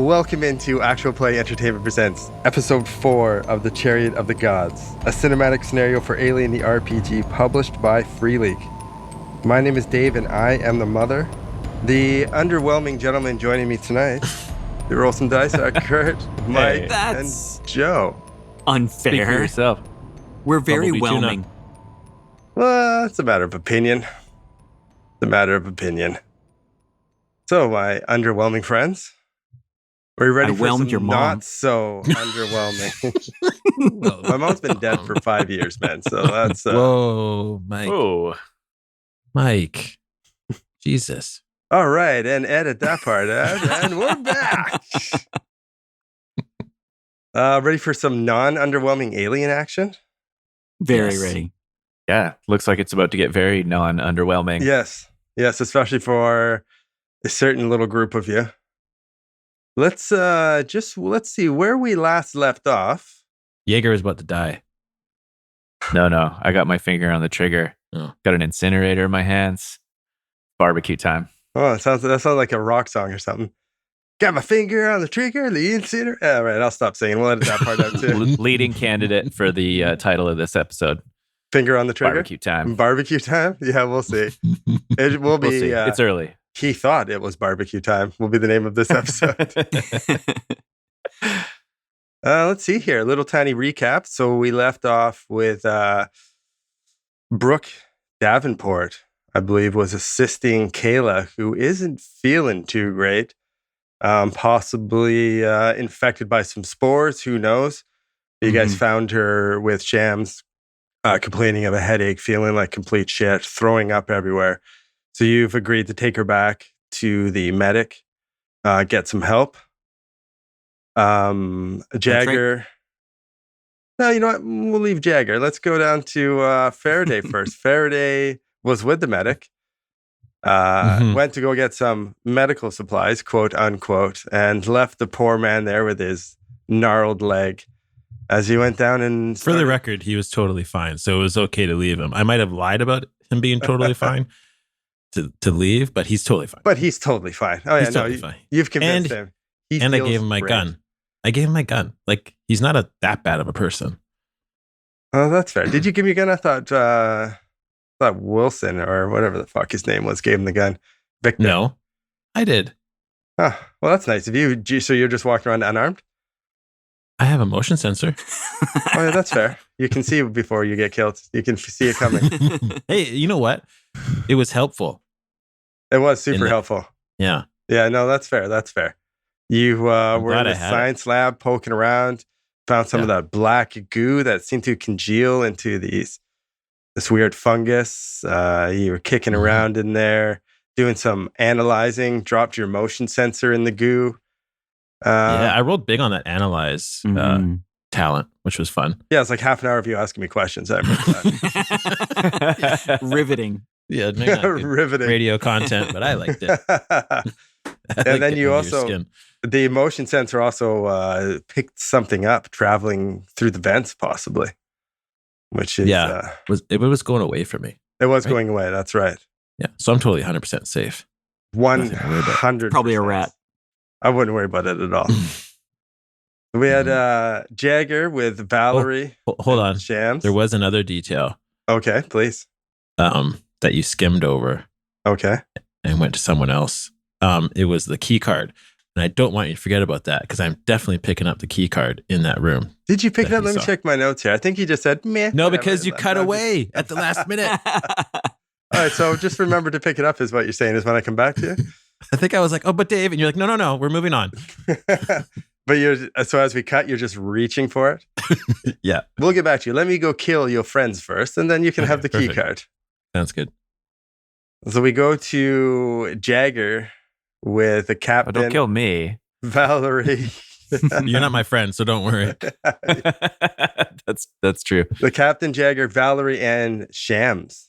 Welcome into Actual Play Entertainment Presents Episode 4 of The Chariot of the Gods, a cinematic scenario for Alien the RPG published by Free League. My name is Dave and I am the mother. The underwhelming gentlemen joining me tonight, to roll some dice, are Kurt, Mike, and Joe. Unfair. Speak for yourself. We're very whelming. Well, it's a matter of opinion. So, my underwhelming friends, are you ready for some your mom. not so underwhelming? Well, my mom's been dead for 5 years, man. So that's Whoa, Mike. Oh, Mike. Jesus. all right. And edit that part out, and we're back. Ready for some non-underwhelming alien action? Very Yes. ready. yeah. Looks like it's about to get very non-underwhelming. Yes, especially for a certain little group of you. Let's see where we last left off. Jaeger is about to die. No. I got my finger on the trigger. Oh. Got an incinerator in my hands. Barbecue time. Oh, that sounds like a rock song or something. Got my finger on the trigger, the incinerator. All right, I'll stop singing. We'll edit that part out too. Leading candidate for the title of this episode. Finger on the trigger. Barbecue time. Barbecue time? Yeah, we'll see. It will be. We'll see. It's early. He thought it was barbecue time. Will be the name of this episode. Let's see here. A little tiny recap. So we left off with Brooke Davenport, I believe, was assisting Kayla, who isn't feeling too great. Possibly infected by some spores. Who knows? You guys found her with shams, complaining of a headache, feeling like complete shit, throwing up everywhere. So you've agreed to take her back to the medic, get some help. Jagger. No, you know what? We'll leave Jagger. Let's go down to Faraday first. Faraday was with the medic, went to go get some medical supplies, quote unquote, and left the poor man there with his gnarled leg as he went down and For the record, he was totally fine. So it was okay to leave him. I might have lied about him being totally fine to leave, but he's totally fine. But he's totally fine. Oh, yeah, He's totally fine. You've convinced him. He And I feels gave him my great. gun. I gave him my gun. Like, he's not that bad of a person. Oh, that's fair. Did you give me a gun? I thought Wilson or whatever the fuck his name was gave him the gun. Victor. No, I did. Oh, well, that's nice of you. So you're just walking around unarmed? I have a motion sensor. Oh, yeah, that's fair. You can see before you get killed. You can see it coming. Hey, you know what? It was helpful. It was super helpful. Yeah. Yeah, no, that's fair. That's fair. You were in glad the I had science lab poking around, found some of that black goo that seemed to congeal into this weird fungus. You were kicking around in there, doing some analyzing, dropped your motion sensor in the goo. Yeah, I rolled big on that analyze talent, which was fun. Yeah, it's like half an hour of you asking me questions. I remember that. Riveting. Yeah, maybe not good Riveting. radio content, but I liked it. And then you also, the motion sensor also picked something up traveling through the vents, possibly, which is, it was going away from me. it was going away. That's right. Yeah, so I'm totally 100% safe. 100. Probably a rat. I wouldn't worry about it at all. We had Jagger with Valerie. Hold on. Shams. There was another detail Okay, please. that you skimmed over Okay. and went to someone else. It was the key card. And I don't want you to forget about that because I'm definitely picking up the key card in that room. Did you pick it That up? you Let me saw. check my notes here. I think you just said, meh. No, whatever. because you cut away at the last minute. All right, so just remember to pick it up is what you're saying is when I come back to you. I think I was like, oh, but Dave. And you're like, no, we're moving on. But so as we cut, you're just reaching for it. Yeah. We'll get back to you. Let me go kill your friends first, and then you can have the key perfect. card. Sounds good. So we go to Jagger with the Oh, captain, don't kill me. Valerie. You're not my friend, so don't worry. That's true. The captain, Jagger, Valerie, and Chams,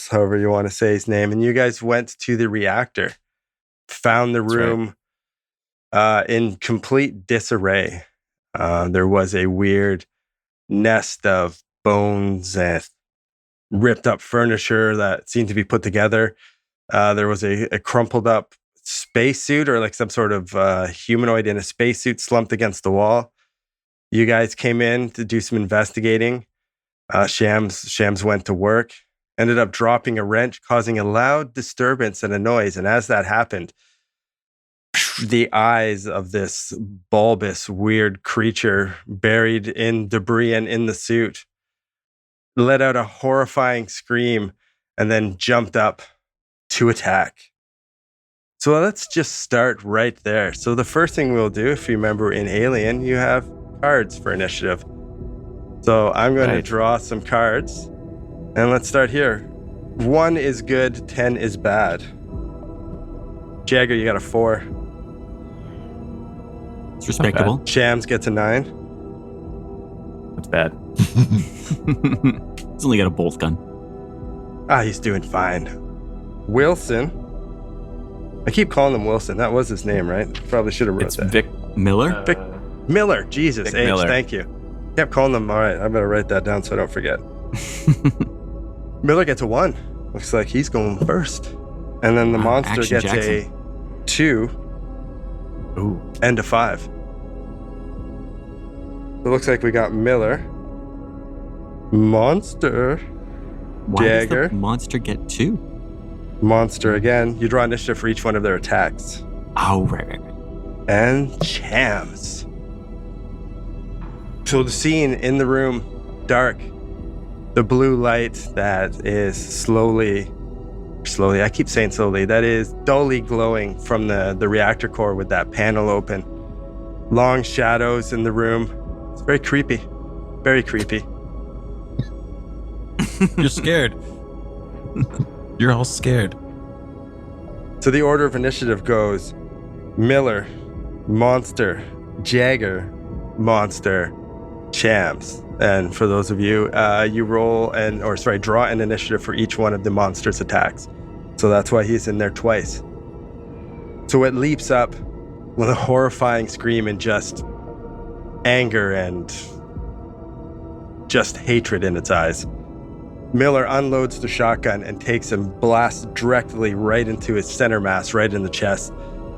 however you want to say his name. And you guys went to the reactor, found the room in complete disarray. There was a weird nest of bones and ripped up furniture that seemed to be put together. There was a crumpled up spacesuit or like some sort of humanoid in a spacesuit slumped against the wall. You guys came in to do some investigating. Shams went to work, ended up dropping a wrench, causing a loud disturbance and a noise. And as that happened, the eyes of this bulbous, weird creature buried in debris and in the suit let out a horrifying scream and then jumped up to attack. So let's just start right there. So the first thing we'll do, if you remember in Alien, you have cards for initiative. So I'm going to draw some cards, and let's start here. 1 is good, 10 is bad. Jagger, you got a 4. It's respectable. Shams gets a 9. That's bad. He's only got a bolt gun. He's doing fine. Wilson. I keep calling him Wilson. That was his name, right? Probably should have wrote It's that. Vic Miller? Vic Miller. Jesus, Vic H, Miller. thank you. Kept calling him. All right, I better write that down so I don't forget. Miller gets a 1. Looks like he's going first. And then the monster Action gets Jackson. a 2 and a 5. It looks like we got Miller. Monster. Why Jagger. does the monster get 2? Monster again. You draw initiative for each one of their attacks. Oh, right. And Shams. So the scene in the room, dark. The blue light that is slowly, I keep saying slowly, that is dully glowing from the reactor core with that panel open. Long shadows in the room. It's very creepy. Very creepy. You're scared. You're all scared. So the order of initiative goes Miller, Monster, Jagger, Monster, Shams. And for those of you, you draw an initiative for each one of the monster's attacks. So that's why he's in there twice. So it leaps up with a horrifying scream and just anger and just hatred in its eyes. Miller unloads the shotgun and takes and blasts directly right into his center mass, right in the chest.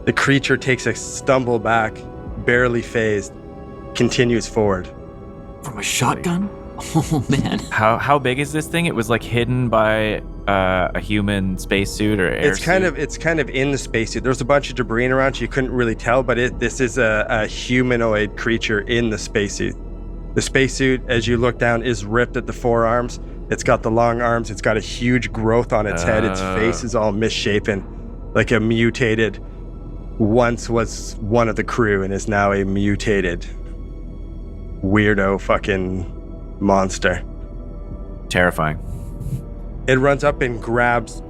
The creature takes a stumble back, barely phased, continues forward. From a shotgun? Oh, man. How big is this thing? It was like hidden by a human spacesuit or air It's kind of in the spacesuit. There's a bunch of debris around, so you couldn't really tell, but this is a humanoid creature in the spacesuit. The spacesuit, as you look down, is ripped at the forearms. It's got the long arms. It's got a huge growth on its head. Its face is all misshapen, like a mutated, once was one of the crew and is now a mutated weirdo fucking monster. terrifying. It runs up and grabs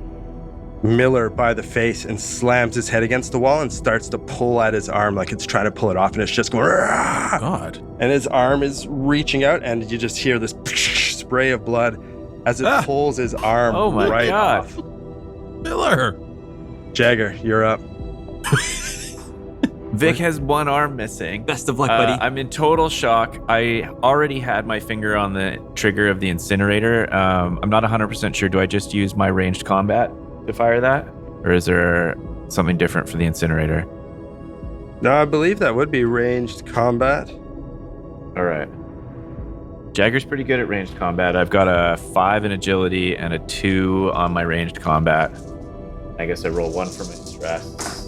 Miller by the face and slams his head against the wall and starts to pull at his arm like it's trying to pull it off, and it's just going, "Rah!" God. And his arm is reaching out, and you just hear this spray of blood as it pulls his arm Oh my right God. off. Miller. Jagger, you're up. Vic has one arm missing. Best of luck, buddy. I'm in total shock. I already had my finger on the trigger of the incinerator. I'm not 100% sure. Do I just use my ranged combat to fire that? Or is there something different for the incinerator? No, I believe that would be ranged combat. All right. Jagger's pretty good at ranged combat. I've got a 5 in agility and a 2 on my ranged combat. I guess I roll 1 for my stress.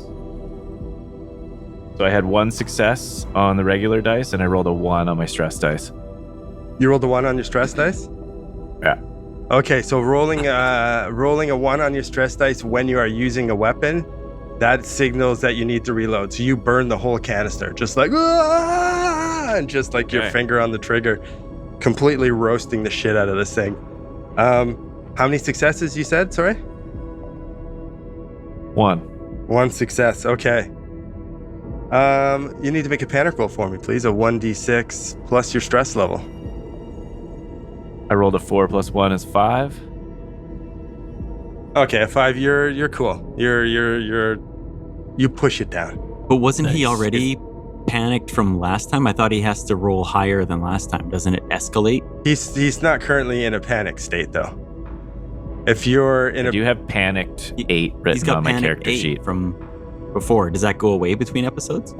So I had 1 success on the regular dice, and I rolled a 1 on my stress dice. You rolled a 1 on your stress dice? Yeah. Okay, so rolling a 1 on your stress dice when you are using a weapon, that signals that you need to reload. So you burn the whole canister, just like, "Ah!" and just like your finger on the trigger, completely roasting the shit out of this thing. How many successes you said? Sorry? 1. 1 success. Okay. You need to make a panic roll for me, please. A 1d6 plus your stress level. I rolled a 4 plus 1 is 5. Okay, a 5. You're cool. You push it down. But wasn't he Nice. already panicked from last time? I thought he has to roll higher than last time. Doesn't it escalate? He's not currently in a panic state though. If you're in I do have panicked 8 He's written got on my panic character 8 sheet. from before. Does that go away between episodes?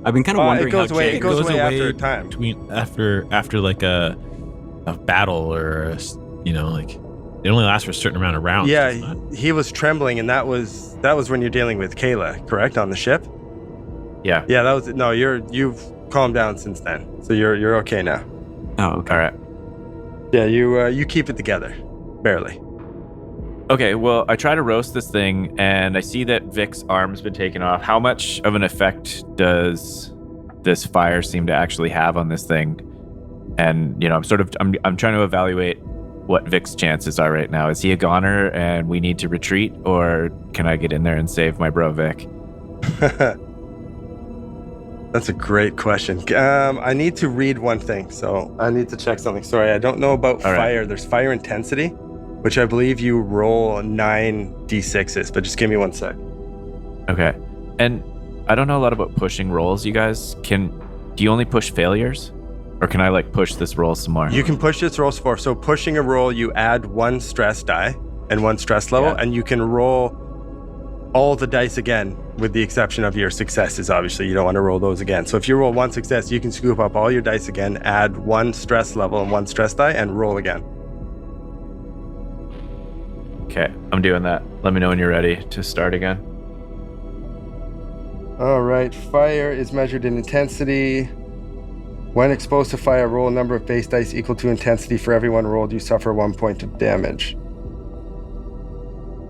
I've been kind of wondering it goes how away. Jagger- It goes away after a time. After like a battle or like it only lasts for a certain amount of rounds. Yeah, doesn't it? he was trembling, and that was when you're dealing with Kayla, correct, on the ship? Yeah. Yeah, that was no. You've calmed down since then, so you're okay now. Oh, okay. All right. Yeah, you keep it together, barely. Okay, well, I try to roast this thing, and I see that Vic's arm's been taken off. How much of an effect does this fire seem to actually have on this thing? And I'm trying to evaluate what Vic's chances are right now. Is he a goner, and we need to retreat, or can I get in there and save my bro Vic? That's a great question. I need to read one thing, so I need to check something. Sorry, I don't know about fire. Right. There's fire intensity, which I believe you roll 9 d6s, but just give me 1 sec. Okay. And I don't know a lot about pushing rolls, you guys. Do you only push failures? Or can I push this roll some more? You can push this roll for. So pushing a roll, you add 1 stress die and 1 stress level, and you can roll all the dice again, with the exception of your successes. Obviously, you don't want to roll those again. So if you roll 1 success, you can scoop up all your dice again, add 1 stress level and 1 stress die, and roll again. Okay, I'm doing that. Let me know when you're ready to start again. All right, fire is measured in intensity. When exposed to fire, roll a number of base dice equal to intensity. For every one rolled, you suffer 1 point of damage.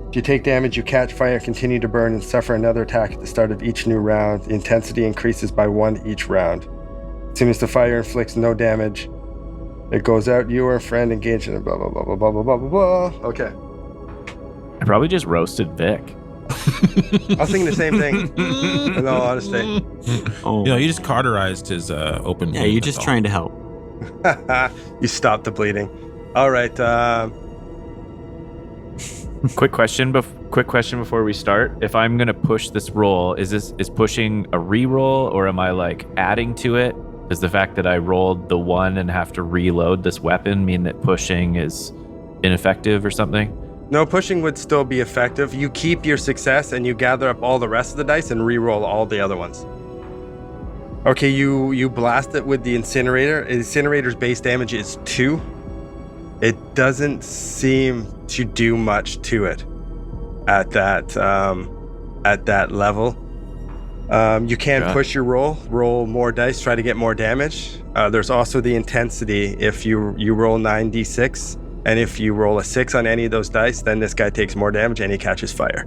If you take damage, you catch fire, continue to burn, and suffer another attack at the start of each new round. The intensity increases by 1 each round. As soon as the fire inflicts no damage, it goes out. You or a friend engaged in it, blah, blah, blah, blah, blah, blah, blah, blah, blah. Okay. I probably just roasted Vic. I was thinking the same thing, in all honesty. Oh, You just cauterized his open. yeah, wound, you're that's just all. trying to help. You stopped the bleeding. All right. Quick question before we start. If I'm gonna push this roll, is pushing a re-roll, or am I adding to it? Does the fact that I rolled the 1 and have to reload this weapon mean that pushing is ineffective or something? No, pushing would still be effective. You keep your success and you gather up all the rest of the dice and re-roll all the other ones. Okay, you blast it with the incinerator. Incinerator's base damage is 2. It doesn't seem to do much to it at that level. You can push your roll more dice, try to get more damage. There's also the intensity. If you roll 9d6, and if you roll a 6 on any of those dice, then this guy takes more damage and he catches fire.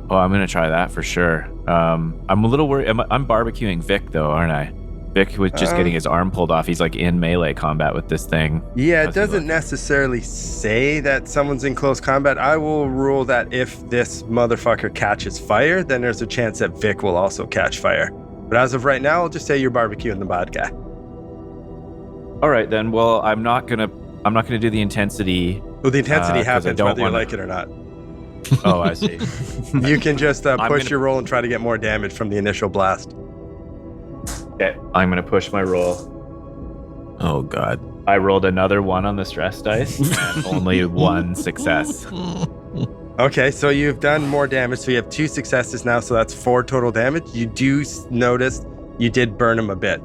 Oh, I'm gonna try that for sure. I'm a little worried. I'm barbecuing Vic though, aren't I? Vic was just getting his arm pulled off. He's in melee combat with this thing. Yeah, it How's he doesn't look? necessarily say that someone's in close combat. I will rule that if this motherfucker catches fire, then there's a chance that Vic will also catch fire. But as of right now, I'll just say you're barbecuing the bad guy. All right then. Well, I'm not gonna do the intensity. Well, the intensity 'cause I happens don't whether you wanna- like it or not. Oh, I see. You can just push gonna- your roll and try to get more damage from the initial blast. Okay, I'm gonna push my roll. Oh God. I rolled another 1 on the stress dice and only 1 success. Okay, so you've done more damage. So you have 2 successes now, so that's 4 total damage. You do notice you did burn him a bit.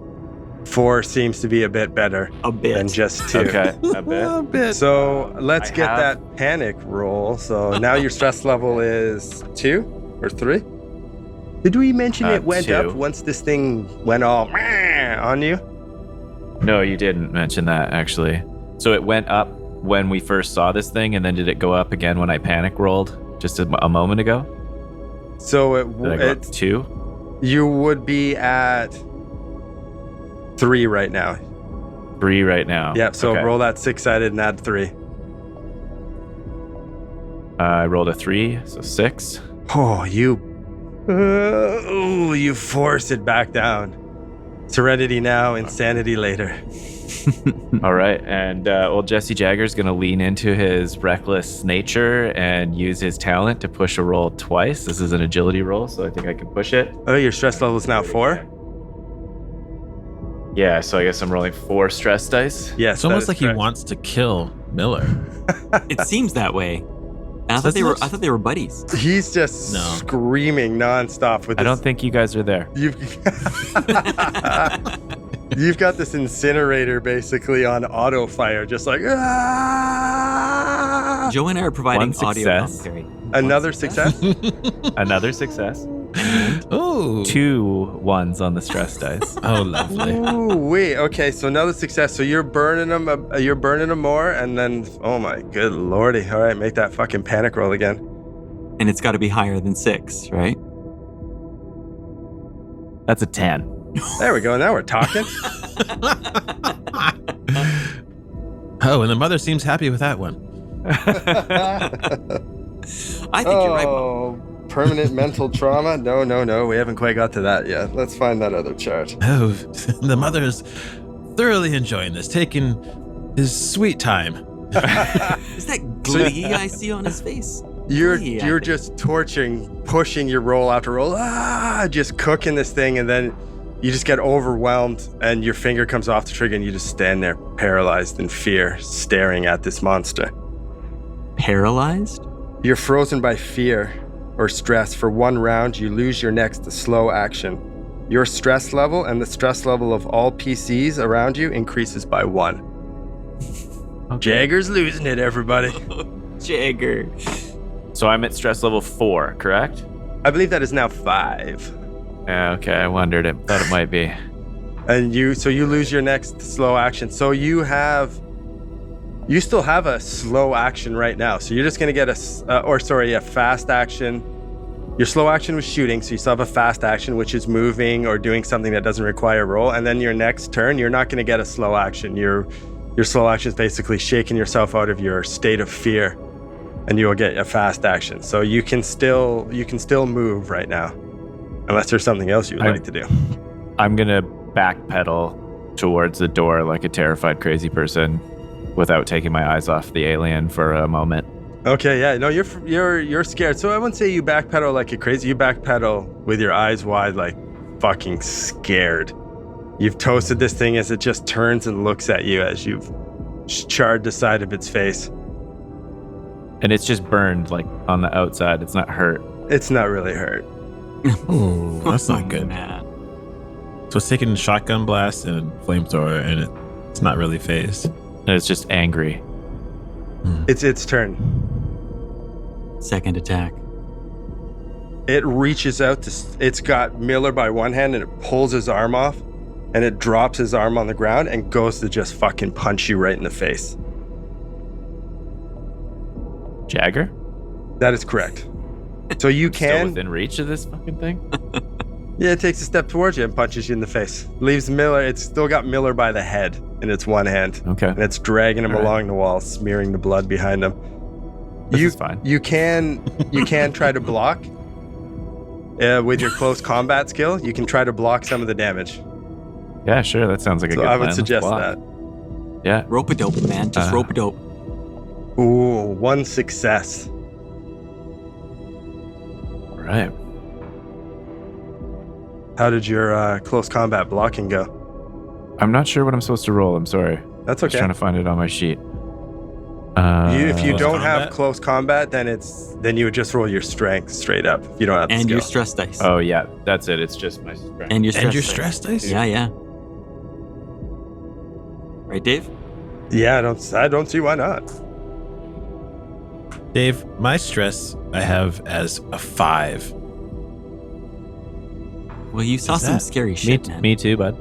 4 seems to be a bit better A bit. than just 2. Okay, a bit. So let's I get have- that panic roll. So now your stress level is 2 or 3? Did we mention it went 2. up once this thing went all on you? No, you didn't mention that actually. So it went up when we first saw this thing, and then did it go up again when I panic rolled just a moment ago? So Did I go up 2? you would be at 3 right now. 3 right now. Yeah, so Okay. roll that 6-sided and add 3. I rolled a 3, so 6. Oh, you force it back down. Serenity now, insanity later. All right, and old Jesse Jagger's gonna lean into his reckless nature and use his talent to push a roll twice. This is an agility roll, so I think I can push it. Oh, your stress level is now 4? Yeah, so I guess I'm rolling 4 stress dice. Yes. It's almost that like is he correct. wants to kill Miller. It seems that way. I thought they were buddies. He's just screaming nonstop with I don't think you guys are there. You've got this incinerator basically on auto fire, just like ah! Joe and I are providing One audio success. commentary. Another success? Another success. Oh, 2 ones on the stress dice. oh, lovely. Ooh, wait. Okay, so another success. So you're burning them. You're burning them more, and then oh my good lordy! All right, make that fucking panic roll again. And it's got to be higher than 6, right? That's a 10. There we go. Now we're talking. Oh, and the mother seems happy with that one. I think you're right, Mo. Permanent mental trauma? No. We haven't quite got to that yet. Let's find that other chart. Oh, the mother is thoroughly enjoying this, taking his sweet time. Is that glee I see on his face? You're just pushing your roll after roll, just cooking this thing, and then you just get overwhelmed, and your finger comes off the trigger, and you just stand there paralyzed in fear, staring at this monster. Paralyzed? You're frozen by fear or stress. For 1 round, you lose your next to slow action. Your stress level and the stress level of all PCs around you increases by 1. Okay. Jagger's losing it, everybody. Jagger. So I'm at stress level 4, correct? I believe that is now 5. Yeah, okay, I wondered it. Thought it might be. And you lose your next slow action. So you still have a slow action right now. So you're just going to get a fast action. Your slow action was shooting, so you still have a fast action, which is moving or doing something that doesn't require a roll. And then your next turn, you're not going to get a slow action. Your slow action is basically shaking yourself out of your state of fear, and you will get a fast action. So you can still move right now, unless there's something else you would like to do. I'm going to backpedal towards the door like a terrified crazy person without taking my eyes off the alien for a moment. Okay, yeah, no, you're scared. So I wouldn't say you backpedal like you're crazy. You backpedal with your eyes wide, like fucking scared. You've toasted this thing as it just turns and looks at you as you've charred the side of its face. And it's just burned like on the outside. It's not hurt. It's not really hurt. Oh, that's not good. Man. So it's taking shotgun blast and flamethrower, and it's not really phased. And it's just angry. It's its turn. Second attack. It reaches out it's got Miller by one hand, and it pulls his arm off, and it drops his arm on the ground and goes to just fucking punch you right in the face. Jagger? That is correct. So you Still can... within reach of this fucking thing? Yeah, it takes a step towards you and punches you in the face. Leaves Miller... It's still got Miller by the head in its one hand. Okay. And it's dragging him along the wall, smearing the blood behind him. This is fine. You can try to block with your close combat skill. You can try to block some of the damage. Yeah, sure. That sounds like a good plan. I would Let's suggest block. that. Yeah. Rope-a-dope, man. Just rope-a-dope. Ooh, 1 success. Right. How did your close combat blocking go? I'm not sure what I'm supposed to roll. I'm sorry. That's I was okay. trying to find it on my sheet. If you Close don't have combat? close combat, then you would just roll your strength straight up. If you don't have the And skill. your stress dice. Oh, yeah. That's it. It's just my strength. And your stress And your dice. stress dice? Yeah. Right, Dave? Yeah, I don't see why not. Dave, my stress I have as a 5. Well, you saw Is some that- scary shit, man. Me too, bud.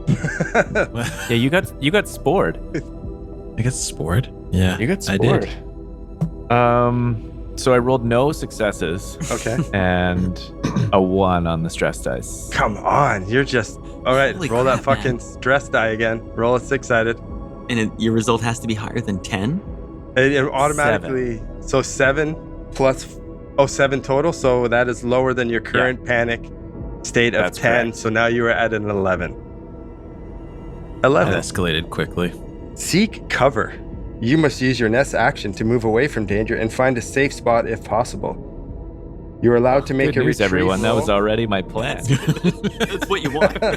Yeah, you got spored. I got spored. Yeah, You got I spored. did. So I rolled no successes Okay. and a 1 on the stress dice. Come on, you're just... All right, Holy roll that crap, fucking man. stress die again. Roll a 6-sided. And your result has to be higher than 10? It automatically... So 7 plus... Oh, 7 total, so that is lower than your current panic state of That's 10. correct. So now you are at an 11. That 11. escalated quickly. Seek cover. You must use your next action to move away from danger and find a safe spot if possible. You're allowed to make Good a news, retrieve everyone. That roll. was already my plan. That's what you want. I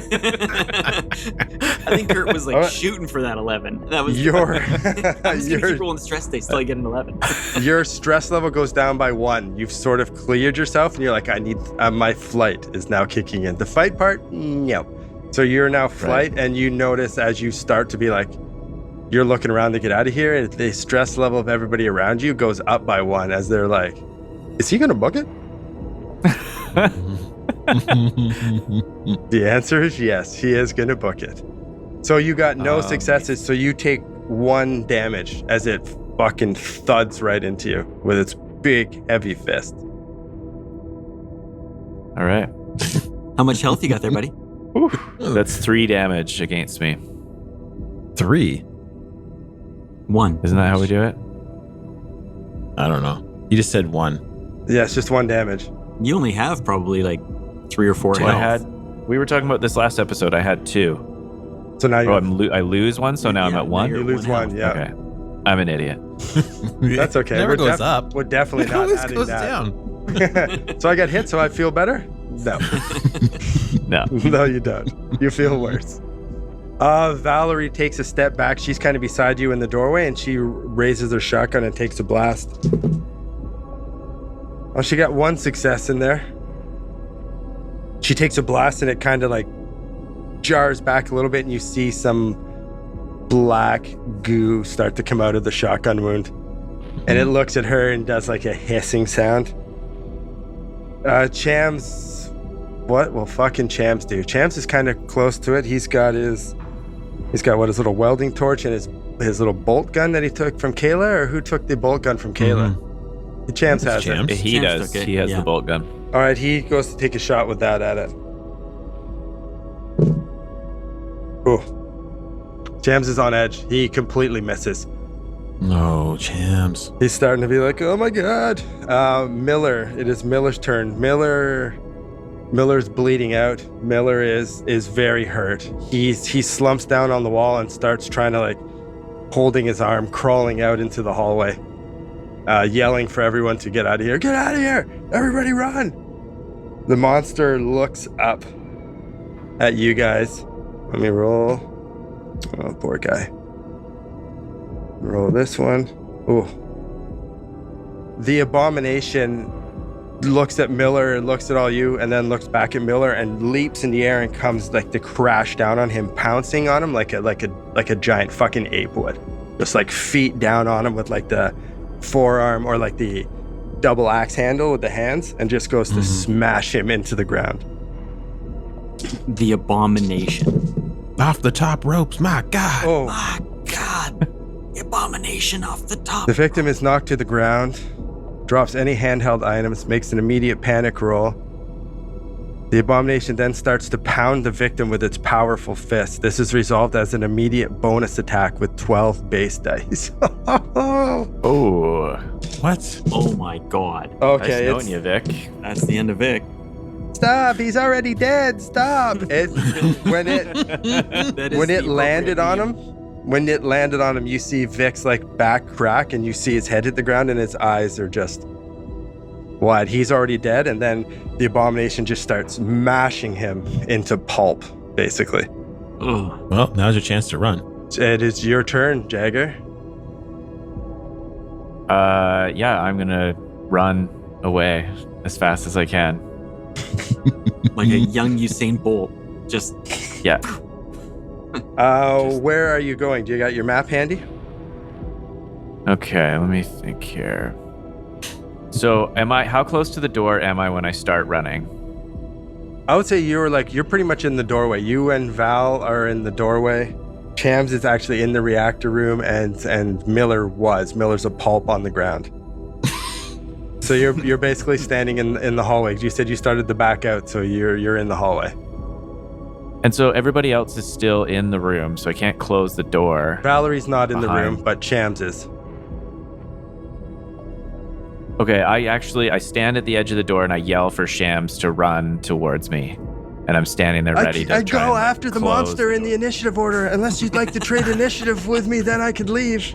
think Kurt was like shooting for that 11. That was Your I'm just gonna keep rolling stress dice till I get an 11. your stress level goes down by 1. You've sort of cleared yourself, and you're like, I need my flight is now kicking in. The fight part, no. So you're now flight, and you notice as you start to be like, you're looking around to get out of here, and the stress level of everybody around you goes up by 1 as they're like, is he gonna book it? The answer is yes, he is gonna book it. So you got no successes, so you take 1 damage as it fucking thuds right into you with its big, heavy fist. All right. How much health you got there, buddy? That's 3 damage against me. 3? 1. Isn't that how we do it? I don't know. You just said 1. Yeah, it's just 1 damage. You only have probably like 3 or 4 health. We were talking about this last episode. I had 2. So now I lose 1, so now I'm at 1? You lose 1, yeah. Okay. I'm an idiot. That's okay. Never goes up. We're definitely It not always adding goes that. down. So I got hit, so I feel better? No. No. No, you don't. You feel worse. Valerie takes a step back. She's kind of beside you in the doorway, and she raises her shotgun and takes a blast. Oh, she got 1 success in there. She takes a blast, and it kind of like jars back a little bit, and you see some black goo start to come out of the shotgun wound. And it looks at her and does like a hissing sound. Chams, what will fucking Chams do? Chams is kind of close to it. He's got his little welding torch and his little bolt gun that he took from Kayla, or who took the bolt gun from Kayla? Chams has Chams. it. He Chams does. took it, He has yeah. the bolt gun. All right, he goes to take a shot with that at it. Oh, Chams is on edge. He completely misses. No, Chams. He's starting to be like, oh my god. Miller, it is Miller's turn. Miller's bleeding out. Miller is very hurt. He slumps down on the wall and starts trying to like holding his arm, crawling out into the hallway, yelling for everyone to get out of here. Get out of here! Everybody run! The monster looks up at you guys. Let me roll. Oh, poor guy. Roll this one. Oh. The abomination looks at Miller, looks at all you, and then looks back at Miller and leaps in the air and comes like to crash down on him, pouncing on him like a giant fucking ape would. Just like feet down on him with like the forearm or like the double axe handle with the hands, and just goes to smash him into the ground. The abomination. Off the top ropes, my God. Oh. My God. The abomination off the top. The victim is knocked to the ground, drops any handheld items, makes an immediate panic roll. The abomination then starts to pound the victim with its powerful fist. This is resolved as an immediate bonus attack with 12 base dice. Oh. What? Oh my God. Okay, Nice knowing you, Vic. That's the end of Vic. stop! He's already dead. Stop! When it landed on him, you see Vic's like back crack, and you see his head hit the ground, and his eyes are just wide. He's already dead, and then the abomination just starts mashing him into pulp, basically. Ugh. Well, now's your chance to run. It is your turn, Jagger. Yeah, I'm gonna run away as fast as I can. Like a young Usain Bolt. Just Yeah. Where are you going? Do you got your map handy? Okay, let me think here. So, how close to the door am I when I start running? I would say you're pretty much in the doorway. You and Val are in the doorway. Chams is actually in the reactor room, and Miller's a pulp on the ground. So you're basically standing in the hallway. You said you started the back out, so you're in the hallway. And so everybody else is still in the room, so I can't close the door. Valerie's not in the Behind. room, but Chams is. Okay, I stand at the edge of the door and I yell for Shams to run towards me. And I'm standing there ready to I try go and, like, after the close monster in the initiative order. Unless you'd like to trade initiative with me, then I could leave.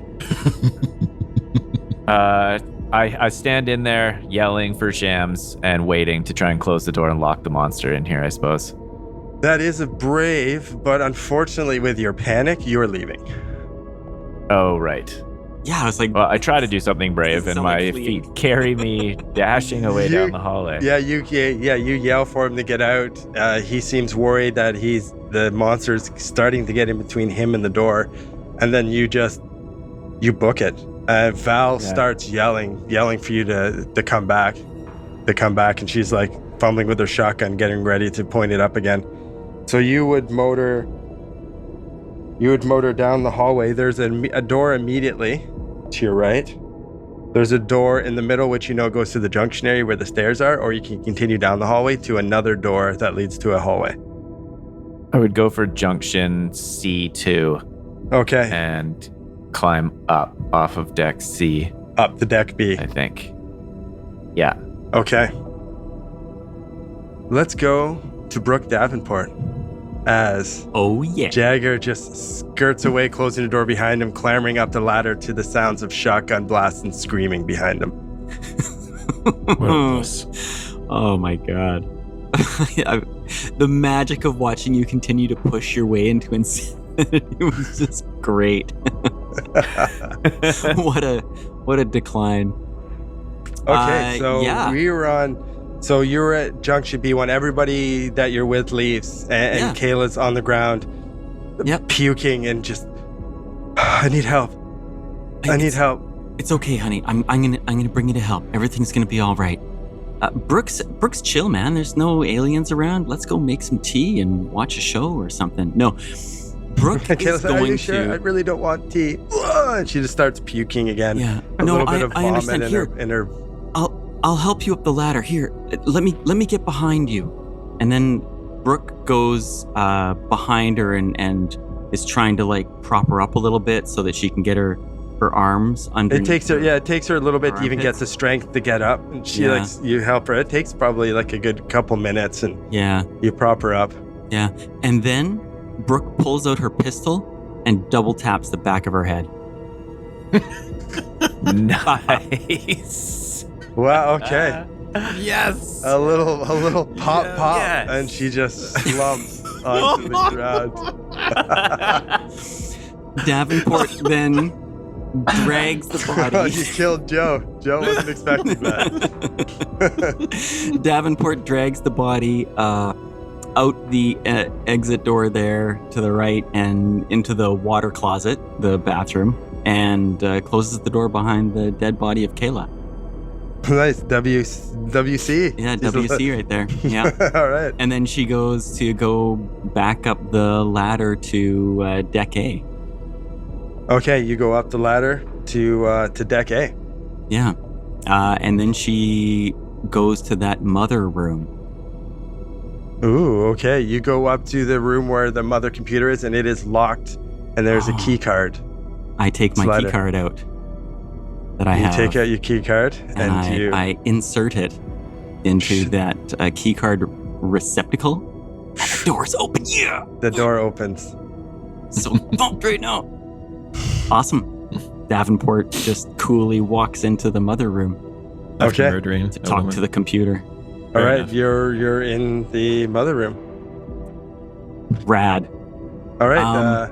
I stand in there yelling for shams and waiting to try and close the door and lock the monster in here, I suppose. That is a brave, but unfortunately with your panic, you're leaving. Oh, right. Yeah, I was like, Well, I try to do something brave, and Sound my like fleeing. feet carry me dashing away down the hallway. Yeah, you yell for him to get out. He seems worried that the monster's starting to get in between him and the door, and then you book it. Val starts yelling for you to come back, and she's like fumbling with her shotgun, getting ready to point it up again. So you would motor down the hallway. There's a door immediately to your right. There's a door in the middle, which goes to the junction area where the stairs are, or you can continue down the hallway to another door that leads to a hallway. I would go for junction C2. Okay. And climb up off of deck C. Up to deck B. I think. Yeah. Okay. Let's go to Brooke Davenport as Jagger just skirts away, closing the door behind him, clambering up the ladder to the sounds of shotgun blasts and screaming behind him. Oh my god. The magic of watching you continue to push your way into insanity was just great. What a decline. Okay, so you were at Junction B when everybody that you're with leaves, and Kayla's on the ground, puking and just, I need help. I need help. It's okay, honey. I'm gonna bring you to help. Everything's gonna be all right. Brooks, chill, man. There's no aliens around. Let's go make some tea and watch a show or something. No, Brooke is going are you sure? I really don't want tea. And she just starts puking again. Yeah. A little bit of I vomit understand. in her. I'll help you up the ladder. Here, let me get behind you. And then Brooke goes behind her and is trying to like prop her up a little bit so that she can get her arms under. It takes her a little bit to even get the strength to get up. And she you help her. It takes probably like a good couple minutes, and you prop her up. Yeah, and then Brooke pulls out her pistol and double taps the back of her head. Nice. Wow. Okay. Yes. A little pop, yes. and she just slumps onto the ground. Davenport then drags the body. Oh, you killed Joe. Joe wasn't expecting that. Davenport drags the body out the exit door there to the right and into the water closet, the bathroom, and closes the door behind the dead body of Kayla. Nice. WC. Yeah, WC right there. Yeah. All right. And then she goes to go back up the ladder to deck A. Okay, you go up the ladder to deck A. Yeah. And then she goes to that mother room. Ooh, okay. You go up to the room where the mother computer is, and it is locked, and there's a key card. I take my key card out that I have. You take out your key card, and I insert it into that key card receptacle. And the door's open. Yeah. The door opens. So bumped right now. Awesome. Davenport just coolly walks into the mother room. Okay. Murdering to talk to the computer. All right, you're in the mother room. Rad. All right.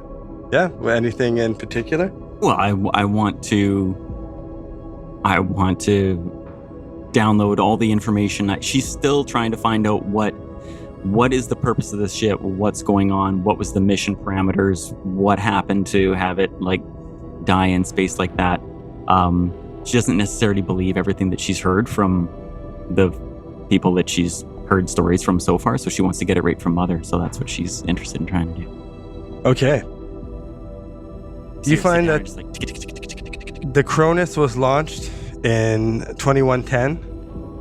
Yeah. Anything in particular? Well, I want to download all the information. She's still trying to find out what is the purpose of this ship, what's going on, what was the mission parameters, what happened to have it like die in space like that. She doesn't necessarily believe everything that she's heard from the people that she's heard stories from so far, so she wants to get it right from Mother. So that's what she's interested in trying to do. Okay. You find that the Cronus was launched in 2110,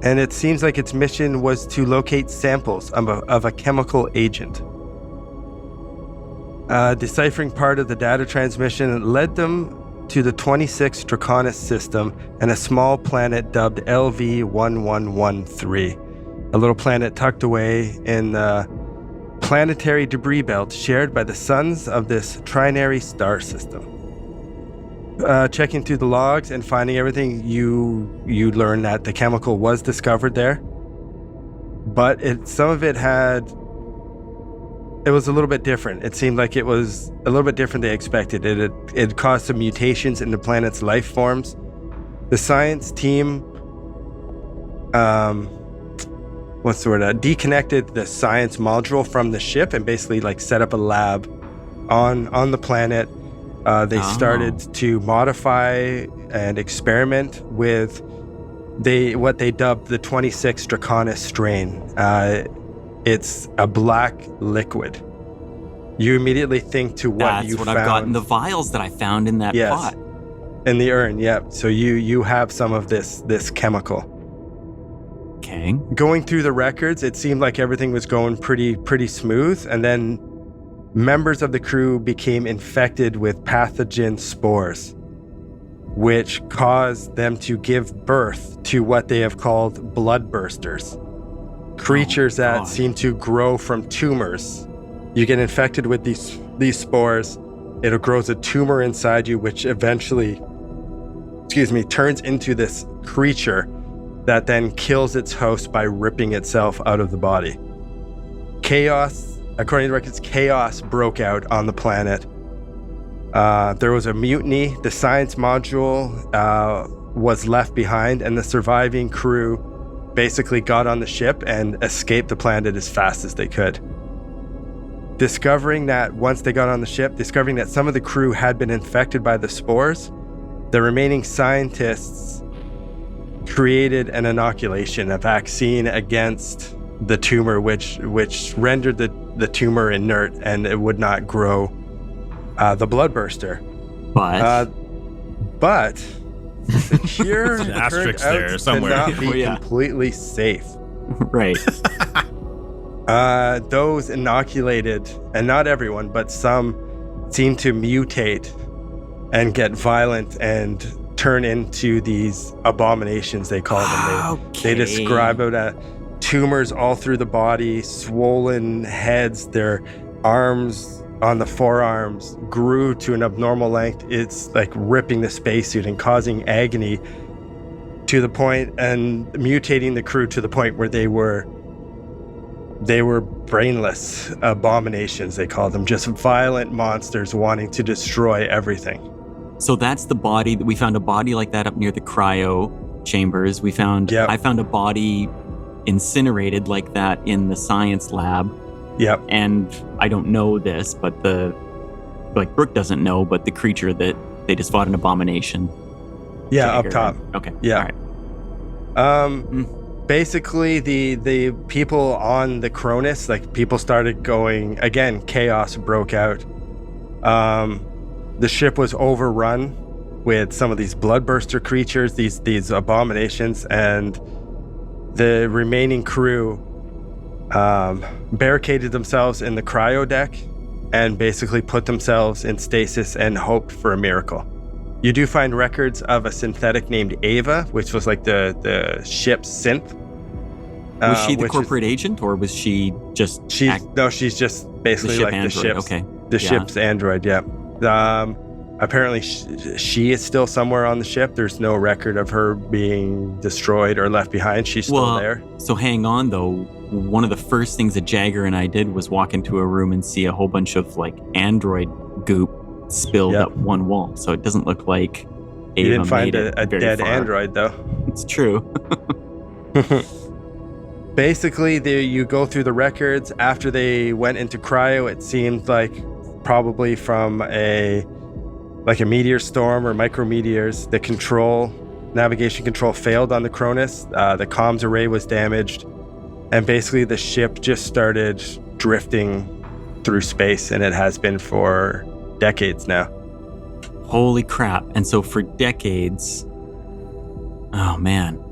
and it seems like its mission was to locate samples of a chemical agent. Deciphering part of the data transmission led them to the 26 Draconis system and a small planet dubbed LV-1113, a little planet tucked away in the planetary debris belt shared by the suns of this trinary star system. Checking through the logs and finding everything, you learn that the chemical was discovered there, but some of it was a little bit different. It seemed like it was a little bit different than they expected. It caused some mutations in the planet's life forms. The science team, deconnected the science module from the ship and basically like set up a lab on the planet. They started to modify and experiment with what they dubbed the 26 Draconis strain. It's a black liquid. You immediately think to what That's you what found. I've got in the vials that I found in that pot. In the urn, yep. So you have some of this chemical. Okay. Going through the records, it seemed like everything was going pretty smooth, and then members of the crew became infected with pathogen spores, which caused them to give birth to what they have called bloodbursters. Creatures that seem to grow from tumors. You get infected with these spores, it grows a tumor inside you, which eventually, turns into this creature that then kills its host by ripping itself out of the body. According to records, chaos broke out on the planet. There was a mutiny. The science module was left behind, and the surviving crew basically got on the ship and escaped the planet as fast as they could. Discovering that some of the crew had been infected by the spores, the remaining scientists created an inoculation, a vaccine against the tumor, which rendered the tumor inert and it would not grow the bloodburster. But the cure There's an turned asterisk out there somewhere. to not be Oh, yeah. completely safe. Right. Those inoculated, and not everyone, but some seem to mutate and get violent and turn into these abominations, they call them. They describe it as tumors all through the body, swollen heads, their arms on the forearms grew to an abnormal length. It's like ripping the spacesuit and causing agony to the point, and mutating the crew to the point where they were brainless abominations, they call them, just violent monsters wanting to destroy everything. So that's the body. We found a body like that up near the cryo chambers. I found a body incinerated like that in the science lab. Yep. And I don't know this, but Brooke doesn't know, but the creature that they just fought an abomination. Yeah, Jagger. up top. Okay. Yeah. All right. Basically, the people on the Cronus, like, people started going, again, chaos broke out. The ship was overrun with some of these bloodburster creatures, these abominations, and the remaining crew barricaded themselves in the cryo deck and basically put themselves in stasis and hoped for a miracle. You do find records of a synthetic named Ava, which was like the ship's synth. Was she the corporate agent, or was she just... No, she's just basically like android. the ship's, Okay. Ship's android, yeah. Apparently she is still somewhere on the ship. There's no record of her being destroyed or left behind. She's still there. So hang on, though. One of the first things that Jagger and I did was walk into a room and see a whole bunch of like android goop spilled up one wall. So it doesn't look like Ava you didn't find made a dead far. android, though. It's true. Basically, you go through the records. After they went into cryo, it seemed like probably from a meteor storm or micrometeors. The navigation control failed on the Cronus. The comms array was damaged, and basically the ship just started drifting through space, and it has been for decades now. Holy crap. And so for decades... Oh, man.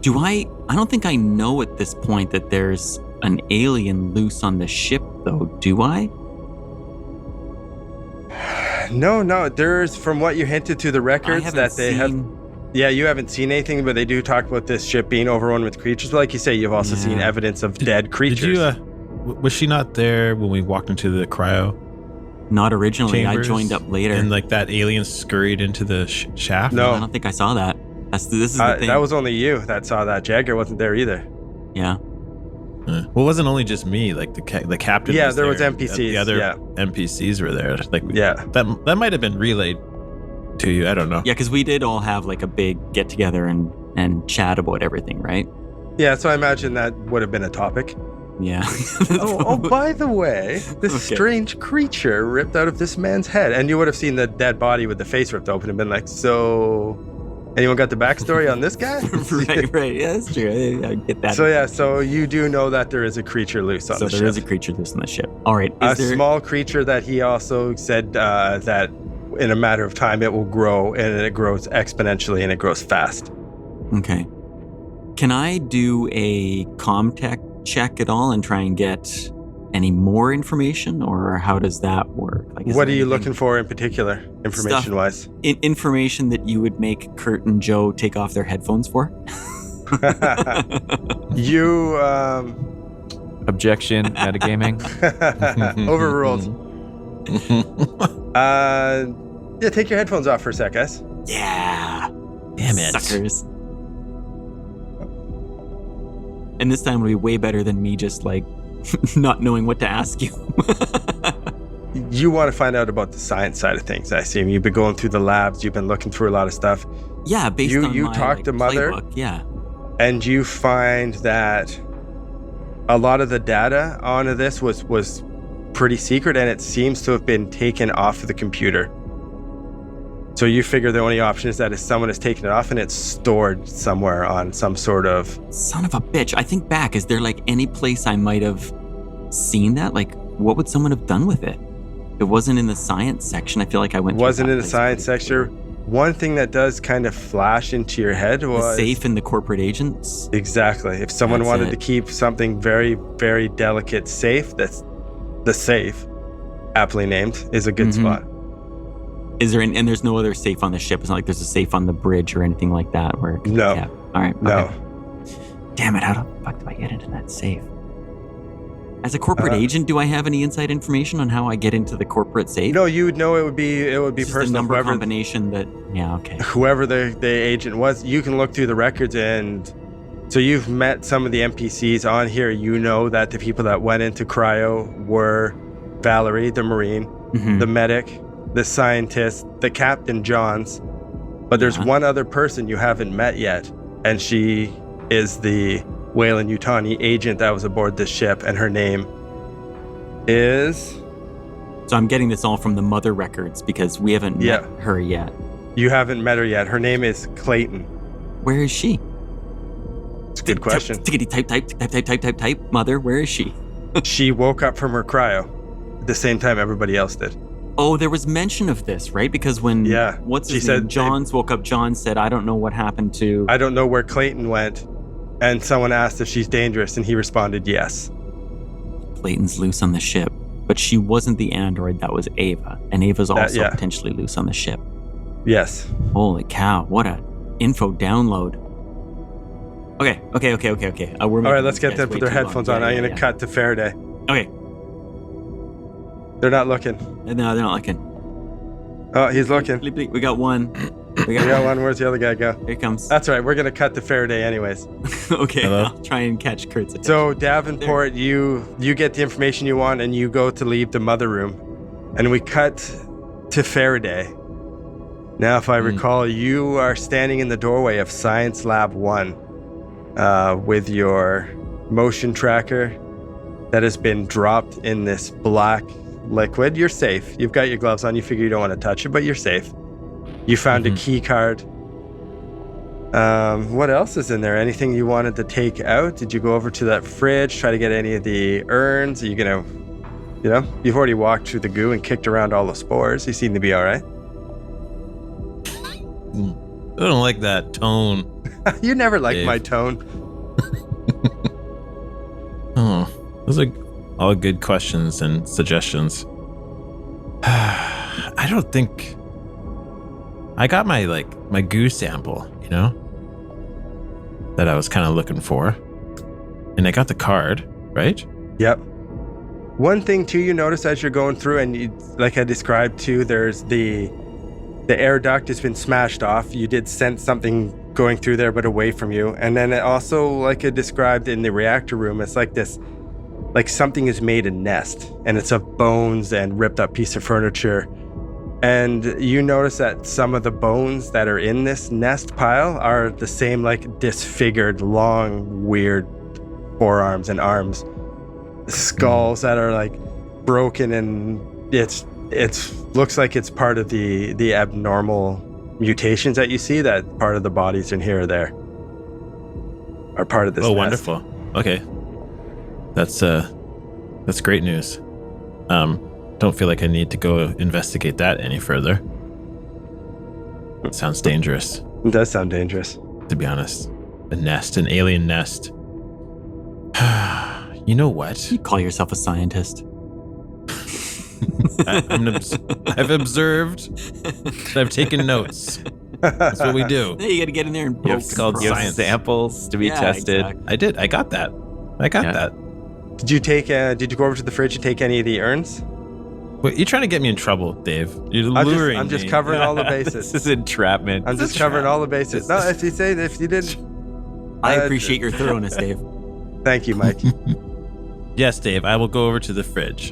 I don't think I know at this point that there's an alien loose on the ship, though, do I? No. There's, from what you hinted to the records, that they have... Yeah, you haven't seen anything, but they do talk about this ship being overrun with creatures. But like you say, you've also seen evidence of dead creatures. Was she not there when we walked into the cryo? Not originally. I chambers joined up later. and like that alien scurried into the shaft? No. I don't think I saw that. This is the thing. That was only you that saw that. Jagger wasn't there either. Yeah. Well, it wasn't only just me. Like the captain. Yeah, was there was there. NPCs, The other yeah. NPCs were there. Like Yeah. that might have been relayed to you. I don't know. Yeah, because we did all have like a big get together and chat about everything, right? Yeah, so I imagine that would have been a topic. Yeah. Oh, by the way, this Okay. strange creature ripped out of this man's head. And you would have seen the dead body with the face ripped open and been like, so anyone got the backstory on this guy? right. Yeah, that's true. I get that. So you do know that there is a creature loose on So the there ship. is a creature loose on the ship. All right. A Is there, small creature that he also said that in a matter of time it will grow, and it grows exponentially and it grows fast. Okay. Can I do a Comtech check at all and try and get any more information, or how does that work? Like, What are you looking for in particular, Stuff. information-wise? Information that you would make Kurt and Joe take off their headphones for? You Objection, metagaming. overruled. Yeah, take your headphones off for a sec, guys. Yeah. Damn it. Suckers. And this time it'll be way better than me just like not knowing what to ask you. You want to find out about the science side of things, I assume. You've been going through the labs, you've been looking through a lot of stuff, Yeah, based on You my talked to Mother? playbook, yeah. and you find that a lot of the data onto this was pretty secret, and it seems to have been taken off of the computer. So you figure the only option is that if someone has taken it off and it's stored somewhere on some sort of... Son of a bitch. I think back, is there like any place I might have seen that? Like, what would someone have done with it? It wasn't in the science section. I feel like I went. Wasn't through in that the place science pretty section. One thing that does kind of flash into your head quickly. was... The safe in the corporate agents. Exactly. If someone That's wanted it. to keep something very, very delicate safe, that's the safe, aptly named, is a good Mhm. spot. Is there? And there's no other safe on the ship. It's not like there's a safe on the bridge or anything like that. Where it could be No. kept. All right. No. Okay. Damn it! How the fuck do I get into that safe? As a corporate agent, do I have any inside information on how I get into the corporate safe? No, you would know it would be It's just a personal. number combination that. Yeah. Okay. Whoever the agent was, you can look through the records, and so you've met some of the NPCs on here. You know that the people that went into cryo were Valerie, the Marine, Mhm. the medic, the scientist, the Captain Johns. But there's Yeah. one other person you haven't met yet, and she is the Wayland Yutani agent that was aboard this ship, and her name is... So I'm getting this all from the mother records because we haven't Yeah. met her yet. You haven't met her yet. Her name is Clayton. Where is she? It's a good question. Type. Mother, where is she? She woke up from her cryo at the same time everybody else did. Oh, there was mention of this, right? Because when Yeah. what's She his said name? Johns woke up. John said, "I don't know what happened to." I don't know where Clayton went, and someone asked if she's dangerous, and he responded yes. Clayton's loose on the ship, but she wasn't the android. That was Ava, and Ava's also yeah. potentially loose on the ship. Yes. Holy cow! What a info download. Okay. We're All right, let's get them put their headphones on. I'm going to cut to Faraday. Okay. They're not looking. No, they're not looking. Oh, he's looking. Bleep, bleep. We got one. We got one. Where's the other guy go? Here it comes. That's all right. We're going to cut to Faraday anyways. Okay, Hello? I'll try and catch Kurt's attention. So Davenport, you get the information you want, and you go to leave the mother room, and we cut to Faraday. Now, if I recall, you are standing in the doorway of Science Lab 1 with your motion tracker that has been dropped in this black liquid. You're safe. You've got your gloves on. You figure you don't want to touch it, but you're safe. You found a key card. What else is in there? Anything you wanted to take out? Did you go over to that fridge, try to get any of the urns? Are you going to, you've already walked through the goo and kicked around all the spores. You seem to be all right. I don't like that tone. You never liked Dave. my tone. Oh, those are all good questions and suggestions. I don't think I got my goo sample, that I was kind of looking for, and I got the card, right? Yep. One thing too you notice as you're going through, and you, like I described too, there's the air duct has been smashed off. You did sense something going through there, but away from you. And then it also, like I described in the reactor room, it's like this, like something has made a nest, and it's of bones and ripped up piece of furniture. And you notice that some of the bones that are in this nest pile are the same, like disfigured, long, weird forearms and arms. Skulls that are like broken, and it's looks like it's part of the abnormal mutations that you see, that part of the bodies in here or there are part of this. Oh, nest. wonderful. Okay. That's great news. Don't feel like I need to go investigate that any further. It sounds dangerous, It does sound dangerous. to be honest. A nest, an alien nest. You know what? You call yourself a scientist. I've observed that I've taken notes. That's what we do. Hey, you got to get in there and You poke. have, It's called you have science. samples to be tested. Exactly. I did. I got that. Yeah. Did you go over to the fridge and take any of the urns? Wait, you're trying to get me in trouble, Dave. You're luring I'm just me. covering all the This bases. is entrapment. I'm just covering all the bases. No, if you didn't, I appreciate your thoroughness, Dave. thank you, Mike. Yes, Dave. I will go over to the fridge.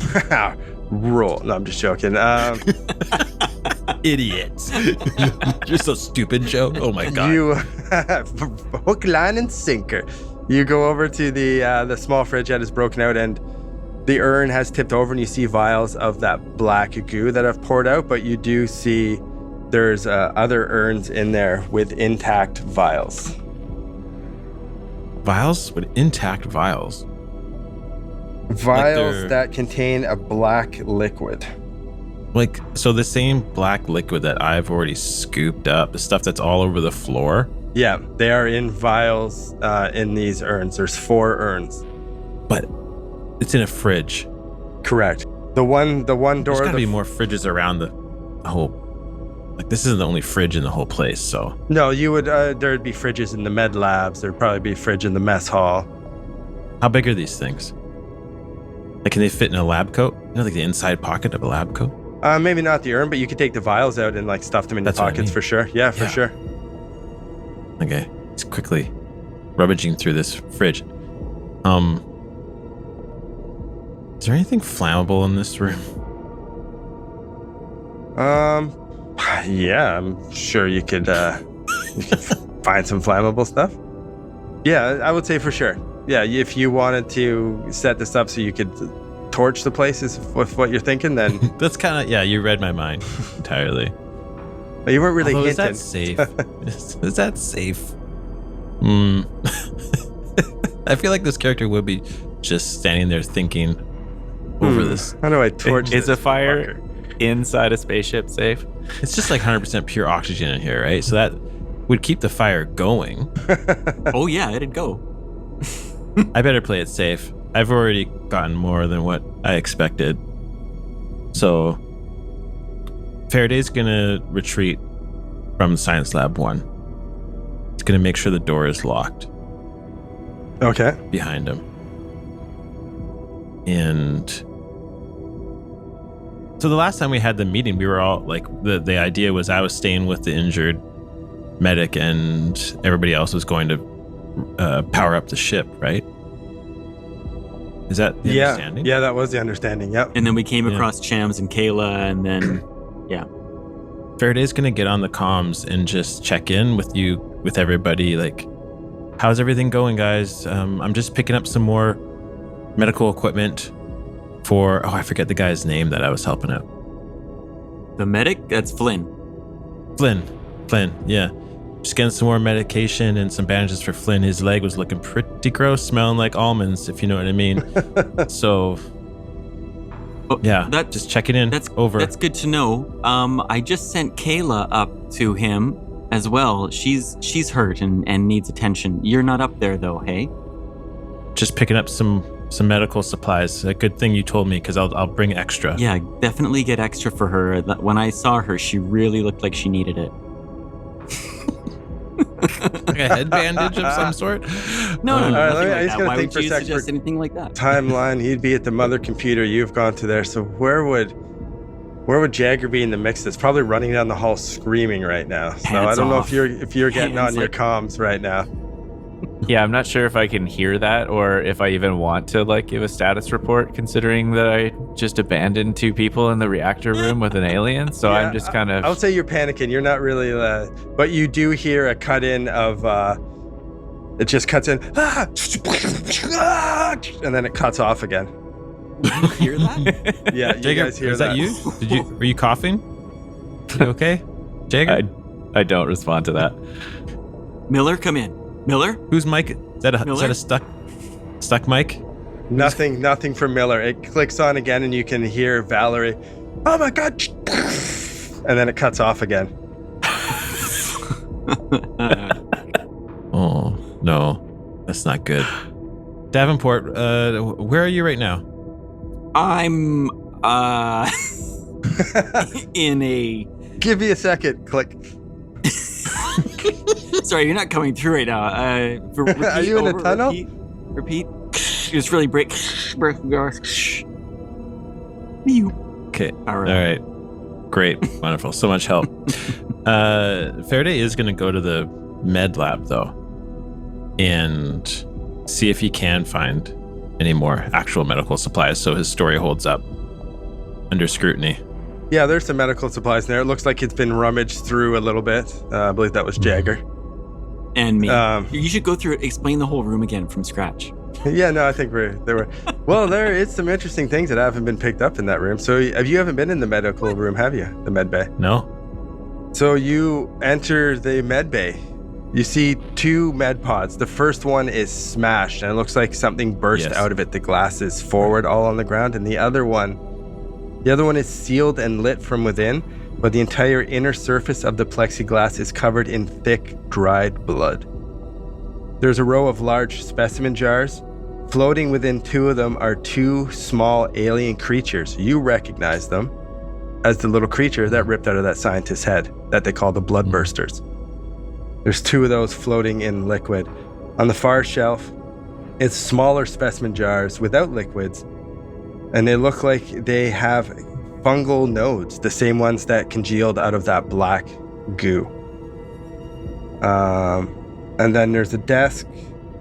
Roll. No, I'm just joking. Idiot. You're so stupid, Joe. Oh my god. You hook, line, and sinker. You go over to the small fridge that is broken out, and the urn has tipped over, and you see vials of that black goo that have poured out. But you do see there's other urns in there with intact vials. Vials with intact vials. Vials they're- that contain a black liquid. Like, so the same black liquid that I've already scooped up, the stuff that's all over the floor. Yeah, they are in vials in these urns. There's 4 urns. But it's in a fridge. Correct. The one door. There's gotta be more fridges around the whole. Like, this isn't the only fridge in the whole place, so. No, you would. There'd be fridges in the med labs. There'd probably be a fridge in the mess hall. How big are these things? Like, can they fit in a lab coat? You know, like the inside pocket of a lab coat? Maybe not the urn, but you could take the vials out and like stuff them in That's your what I pockets mean. for sure. Yeah, for Yeah. sure. Okay, it's quickly rummaging through this fridge. Is there anything flammable in this room? Yeah, I'm sure you could find some flammable stuff. Yeah, I would say for sure. Yeah, if you wanted to set this up so you could torch the place is with what you're thinking, then That's kind of, yeah, you read my mind entirely. you weren't really Although, hinting. is that safe? is that safe? I feel like this character would be just standing there thinking over this. How do I torch Is this a fire fucker? inside a spaceship safe? It's just like 100% pure oxygen in here, right? So that would keep the fire going. Oh, yeah, it'd go. I better play it safe. I've already gotten more than what I expected. So Faraday's gonna retreat from Science Lab 1. It's gonna make sure the door is locked Okay. behind him. And so the last time we had the meeting, we were all like, the idea was I was staying with the injured medic and everybody else was going to power up the ship, right? Is that the understanding? Yeah, that was the understanding. Yep. And then we came Yeah. across Chams and Kayla, and then, yeah. Faraday's gonna get on the comms and just check in with you, with everybody. Like, how's everything going, guys? I'm just picking up some more medical equipment for, I forget the guy's name that I was helping out. The medic, that's Flynn. Flynn, yeah. Just getting some more medication and some bandages for Flynn. His leg was looking pretty gross, smelling like almonds, if you know what I mean. So, Oh, yeah, that- just checking in. That's over. That's good to know. I just sent Kayla up to him as well. She's hurt and needs attention. You're not up there though, hey? Just picking up some medical supplies. A good thing you told me, because I'll bring extra. Yeah, definitely get extra for her. When I saw her, she really looked like she needed it. Like a head bandage of some sort? No, All right, nothing I'm like just that. gonna Why think would for a you sec suggest for- anything like that? Timeline, he'd be at the mother computer. You've gone to there. So where would Jagger be in the mix? That's probably running down the hall screaming right now. So I Pants don't know off. if you're getting Hands on your like- comms right now. Yeah, I'm not sure if I can hear that or if I even want to like give a status report, considering that I just abandoned 2 people in the reactor room with an alien. So Yeah, I'm just kind I would of. say you're panicking. You're not really, but you do hear a cut in of. It just cuts in, and then it cuts off again. You hear that? Yeah, you Jagger, guys hear is that you? Were you coughing? You okay? Jagger? I don't respond to that. Miller, come in. Miller? Whose mic? Is that Miller? a stuck mic? Nothing from Miller. It clicks on again, and you can hear Valerie. Oh my god! And then it cuts off again. Oh no, that's not good. Davenport, where are you right now? I'm in a Give me a second. Click. sorry, you're not coming through right now. Repeat Are you in a over, tunnel? Repeat. Just really break you. Okay. All All right. right. Great. Wonderful. So much help. Faraday is going to go to the med lab, though, and see if he can find any more actual medical supplies so his story holds up under scrutiny. Yeah, there's some medical supplies in there. It looks like it's been rummaged through a little bit. I believe that was Jagger. And me. Um, You should go through it, explain the whole room again from scratch. Yeah, no, I think there were. Well, there is some interesting things that haven't been picked up in that room. So you haven't been in the medical room, have you? The med bay. No? So you enter the med bay. You see 2 med pods. The first one is smashed, and it looks like something burst Yes. out of it. The glass is forward, all on the ground, and the other one is sealed and lit from within, but the entire inner surface of the plexiglass is covered in thick, dried blood. There's a row of large specimen jars. Floating within 2 of them are 2 small alien creatures. You recognize them as the little creature that ripped out of that scientist's head that they call the bloodbursters. There's 2 of those floating in liquid. On the far shelf, it's smaller specimen jars without liquids, and they look like they have fungal nodes, the same ones that congealed out of that black goo. And then there's a desk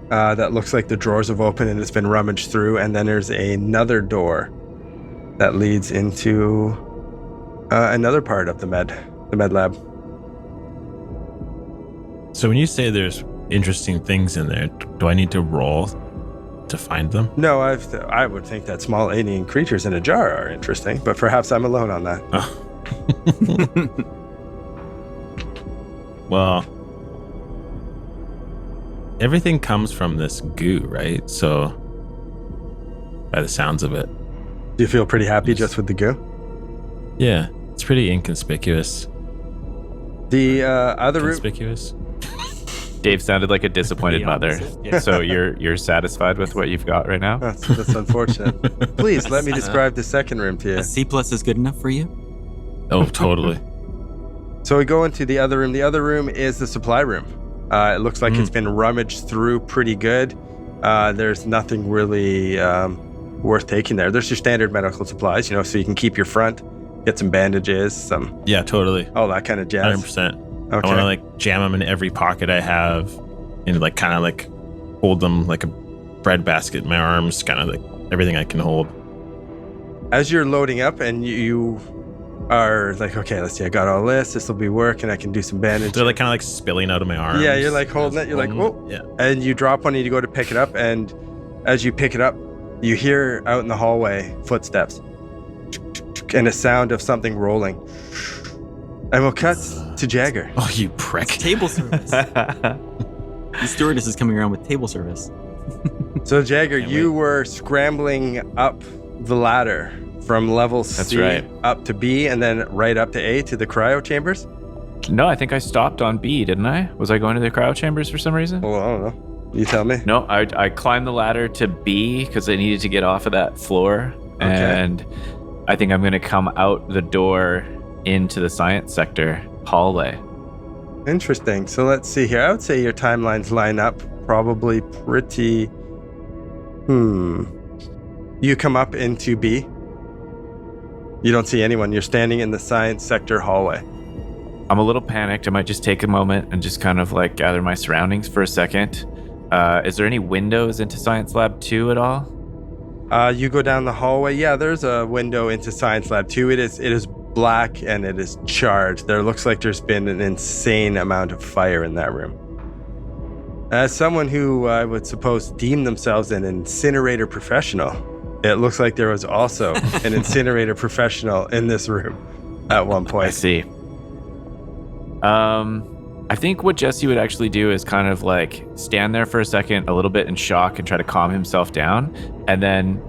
that looks like the drawers have opened and it's been rummaged through, and then there's another door that leads into another part of the med lab. So when you say there's interesting things in there, do I need to roll to find them? No, I would think that small alien creatures in a jar are interesting, but perhaps I'm alone on that. Well, everything comes from this goo, right? So, by the sounds of it. Do you feel pretty happy just with the goo? Yeah, it's pretty inconspicuous. The other room. Conspicuous? Dave sounded like a disappointed The mother. opposite, yeah. So you're satisfied with what you've got right now? That's unfortunate. Please let me describe the second room to you. A C+ is good enough for you? Oh, totally. So we go into the other room. The other room is the supply room. It looks like it's been rummaged through pretty good. There's nothing really worth taking there. There's your standard medical supplies, so you can keep your front, get some bandages, Yeah, totally. all that kind of jazz. 100%. Okay. I want to jam them in every pocket I have and kind of hold them like a bread basket in my arms, kind of everything I can hold. As you're loading up and you are like, okay, let's see, I got all this. This will be work, and I can do some bandage. They're kind of spilling out of my arms. Yeah, you're holding it. You're like, whoa. Yeah. And you drop one and you go to pick it up. And as you pick it up, you hear out in the hallway footsteps and a sound of something rolling. And we'll cut to Jagger. Oh, you prick. Table service. The stewardess is coming around with table service. So Jagger, Can't you were scrambling up the ladder from level That's C right. up to B and then right up to A to the cryo chambers? No, I think I stopped on B, didn't I? Was I going to the cryo chambers for some reason? Well, I don't know. You tell me. No, I climbed the ladder to B because I needed to get off of that floor. Okay. And I think I'm going to come out the door into the science sector hallway. Interesting. So let's see here. I would say your timelines line up probably pretty... You come up into B. You don't see anyone. You're standing in the science sector hallway. I'm a little panicked. I might just take a moment and just kind of like gather my surroundings for a second. Is there any windows into Science Lab 2 at all? You go down the hallway. Yeah, there's a window into Science Lab 2. It is black and it is charred. There looks like there's been an insane amount of fire in that room. As someone who I would suppose deem themselves an incinerator professional, it looks like there was also an incinerator professional in this room at one point. I see. I think what Jesse would actually do is kind of like stand there for a second, a little bit in shock and try to calm himself down. And then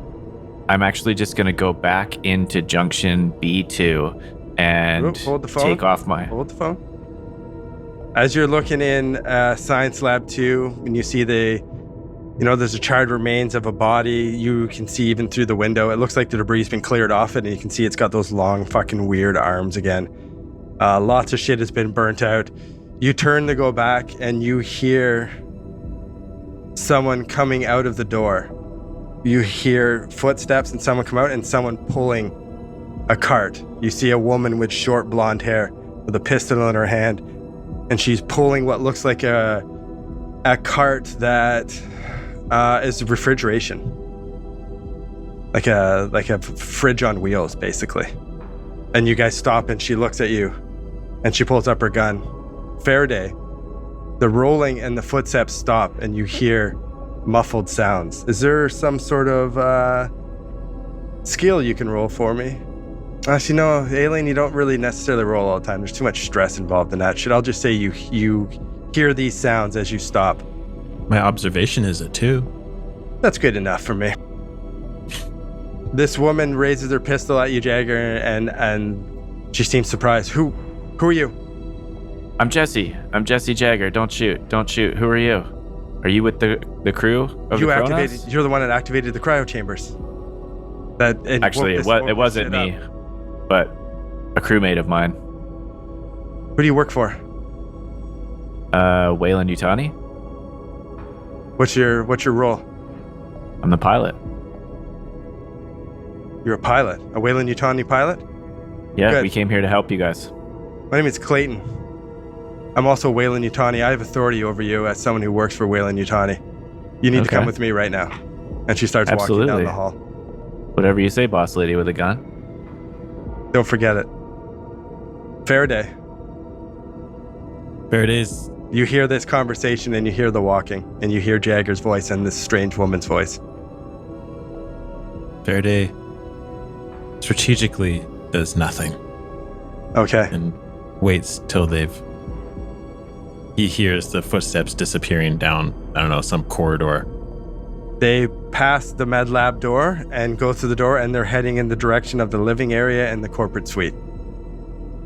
I'm actually just going to go back into junction B2 and Hold the phone. take off my... Hold the phone. As you're looking in Science Lab 2, and you see there's a charred remains of a body. You can see even through the window. It looks like the debris has been cleared off it, and you can see it's got those long fucking weird arms again. Lots of shit has been burnt out. You turn to go back, and you hear someone coming out of the door. You hear footsteps and someone come out, and someone pulling a cart. You see a woman with short blonde hair with a pistol in her hand, and she's pulling what looks like a cart that is refrigeration, like a fridge on wheels, basically. And you guys stop, and she looks at you, and she pulls up her gun. Faraday, the rolling and the footsteps stop, and you hear muffled sounds. Is there some sort of skill you can roll for me? Actually, no, Aileen, you don't really necessarily roll all the time. There's too much stress involved in that shit. I'll just say you hear these sounds as you stop. My observation is a 2. That's good enough for me. This woman raises her pistol at you, Jagger, and she seems surprised. Who are you? I'm Jesse. I'm Jesse Jagger. Don't shoot. Don't shoot. Who are you? Are you with the crew of the Kronos? You're the one that activated the cryo chambers. Actually, it wasn't me, but a crewmate of mine. Who do you work for? Wayland Yutani. What's your role? I'm the pilot. You're a pilot, a Wayland Yutani pilot? Yeah, Good. we came here to help you guys. My name is Clayton. I'm also Wayland Yutani. I have authority over you as someone who works for Wayland Yutani. You need to come with me right now. And she starts walking down the hall. Whatever you say, boss lady with a gun. Don't forget it. Faraday's... You hear this conversation, and you hear the walking, and you hear Jagger's voice and this strange woman's voice. Faraday strategically does nothing. Okay. And waits till he hears the footsteps disappearing down, I don't know, some corridor. They pass the med lab door and go through the door, and they're heading in the direction of the living area and the corporate suite.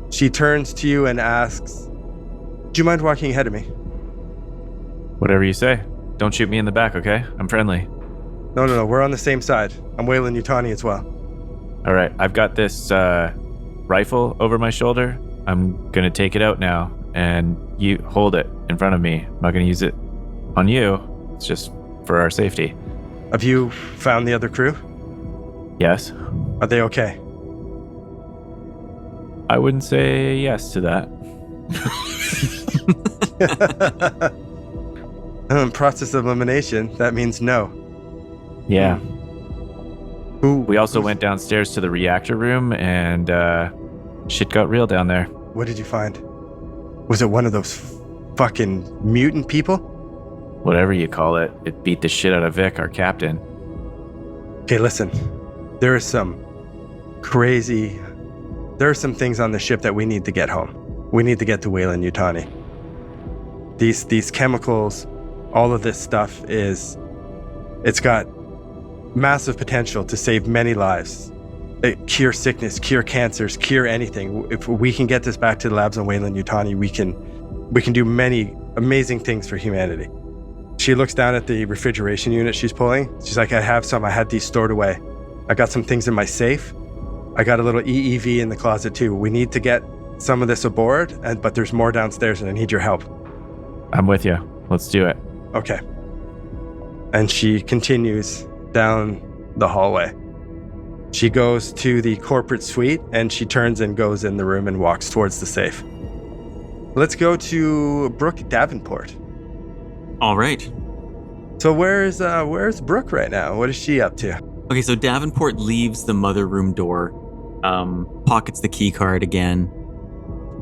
She turns to you and asks, do you mind walking ahead of me? Whatever you say. Don't shoot me in the back, okay? I'm friendly. No. We're on the same side. I'm Wayland Yutani as well. All right. I've got this rifle over my shoulder. I'm going to take it out now, and you hold it in front of me. I'm not going to use it on you. It's just for our safety. Have you found the other crew? Yes. Are they okay? I wouldn't say yes to that. Process of elimination, that means no. Yeah. We also went downstairs to the reactor room, and shit got real down there. What did you find? Was it one of those fucking mutant people? Whatever you call it. It beat the shit out of Vic, our captain. Okay, listen. There are some things on the ship that we need to get home. We need to get to Wayland Yutani. These chemicals, all of this stuff it's got massive potential to save many lives. Cure sickness, cure cancers, cure anything. If we can get this back to the labs on Wayland Yutani, we can do many amazing things for humanity. She looks down at the refrigeration unit she's pulling. She's like, I have some. I had these stored away. I got some things in my safe. I got a little EEV in the closet too. We need to get some of this aboard, but there's more downstairs and I need your help. I'm with you. Let's do it. Okay. And she continues down the hallway. She goes to the corporate suite and she turns and goes in the room and walks towards the safe. Let's go to Brooke Davenport. All right. So where's Brooke right now? What is she up to? Okay, so Davenport leaves the mother room door, pockets the key card again,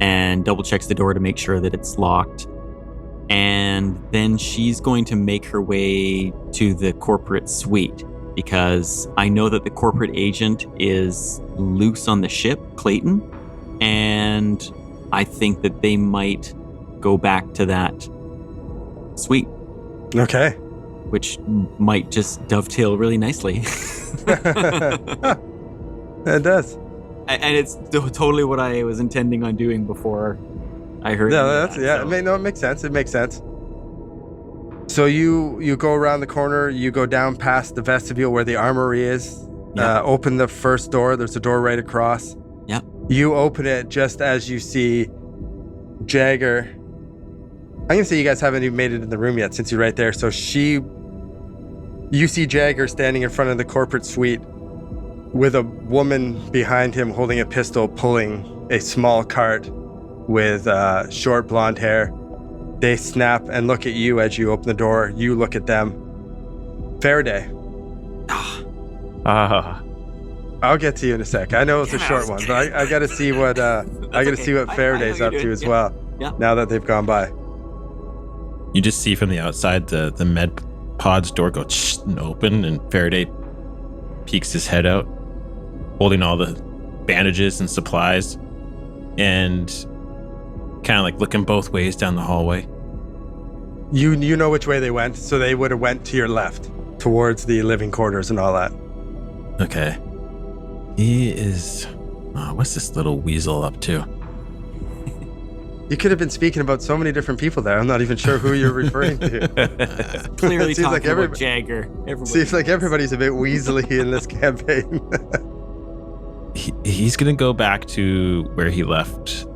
and double checks the door to make sure that it's locked. And then she's going to make her way to the corporate suite because I know that the corporate agent is loose on the ship, Clayton, and I think that they might go back to that suite. Okay. Which might just dovetail really nicely. It does. And it's totally what I was intending on doing before I heard. It makes sense. It makes sense. So you go around the corner, you go down past the vestibule where the armory is, open the first door. There's a door right across. Yep. You open it just as you see Jagger. I'm going to say you guys haven't even made it in the room yet since you're right there. So you see Jagger standing in front of the corporate suite with a woman behind him holding a pistol, pulling a small cart with short blonde hair. They snap and look at you as you open the door. You look at them. Faraday. I'll get to you in a sec. I know it's a short one, but I got to see what Faraday's up to as well. Yeah. Now that they've gone by. You just see from the outside the med pod's door go and open, and Faraday peeks his head out, holding all the bandages and supplies, and kind of like looking both ways down the hallway. You know which way they went, so they would have went to your left, towards the living quarters and all that. Okay. He is... what's this little weasel up to? You could have been speaking about so many different people there. I'm not even sure who you're referring to. Clearly Seems talking like about Jagger. Seems like everybody's a bit weaselly in this campaign. He's gonna go back to where he left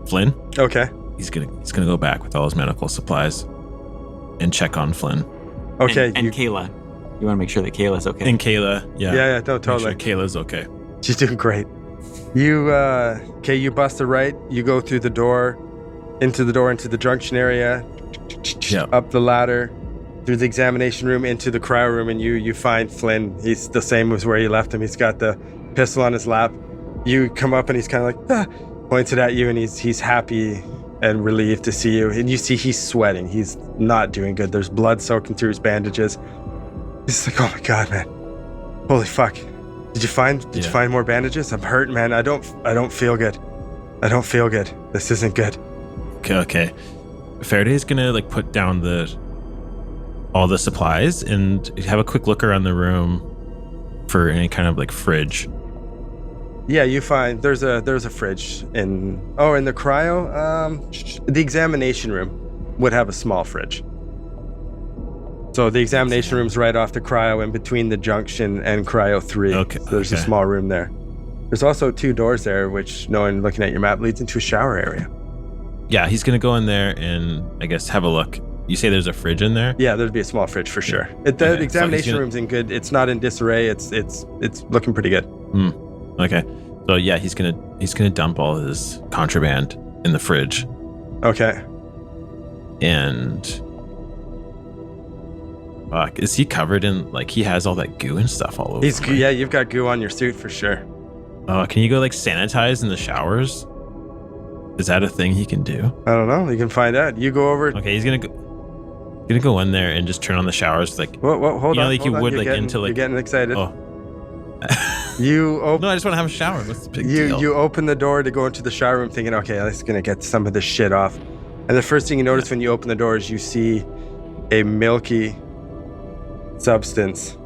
Flynn. Okay. He's gonna go back with all his medical supplies and check on Flynn. Okay. And Kayla. You want to make sure that Kayla's okay. And Kayla, yeah. Yeah, no, totally. Make sure Kayla's okay. She's doing great. You bust a right. You go through the door, into the junction area, up the ladder, through the examination room, into the cryo room, and you find Flynn. He's the same as where you left him. He's got the pistol on his lap. You come up and he's kind of like, points it at you, and he's happy and relieved to see you. And you see he's sweating. He's not doing good. There's blood soaking through his bandages. He's like, oh my God, man. Holy fuck. Did you find more bandages? I'm hurt, man. I don't feel good. I don't feel good. This isn't good. Okay. Faraday's gonna like put down all the supplies and have a quick look around the room for any kind of like fridge. Yeah, you find there's a fridge in the cryo. The examination room would have a small fridge. So the examination room's right off the cryo in between the junction and cryo 3. Okay. So there's a small room there. There's also 2 doors there, which, knowing looking at your map, leads into a shower area. Yeah, he's gonna go in there and I guess have a look. You say there's a fridge in there? Yeah, there'd be a small fridge for sure. The examination room's in good. It's not in disarray. It's looking pretty good. Okay. So yeah, he's gonna dump all his contraband in the fridge. Okay. And is he covered in like he has all that goo and stuff all over? Yeah, you've got goo on your suit for sure. Can you go like sanitize in the showers? Is that a thing he can do? I don't know. You can find out. You go over. Okay, he's gonna go in there and just turn on the showers like. Hold on. Like you would like into like. You're getting excited. Oh. No, I just want to have a shower. What's the big deal? You open the door to go into the shower room, thinking, okay, I'm just gonna get some of this shit off. And the first thing you notice when you open the door is you see a milky substance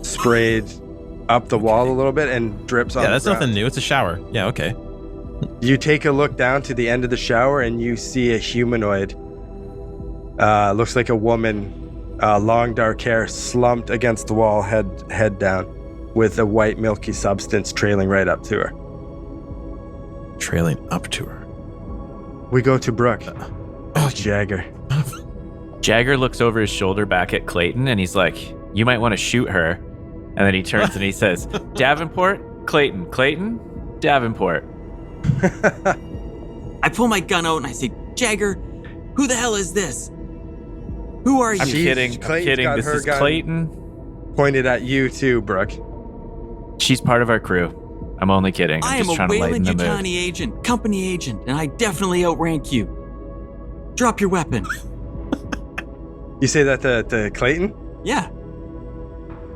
sprayed up the wall a little bit and drips on. Yeah, that's the ground. nothing new. It's a shower. Yeah, okay. You take a look down to the end of the shower and you see a humanoid. Looks like a woman, long dark hair, slumped against the wall, head down, with a white milky substance trailing right up to her. trailing up to her. We go to Brooke. Jagger. Jagger looks over his shoulder back at Clayton, and he's like, "You might want to shoot her." And then he turns and he says, "Davenport, Clayton, Clayton, Davenport." I pull my gun out and I say, Jagger, who the hell is this? Who are you? I'm kidding. I'm Clayton's kidding. got This her is gun. Clayton. Pointed at you too, Brooke. She's part of our crew. I'm only kidding. I I'm am just a trying to lighten Wayland the mood. Yutani agent, company agent, and I definitely outrank you. Drop your weapon. You say that to Clayton? Yeah.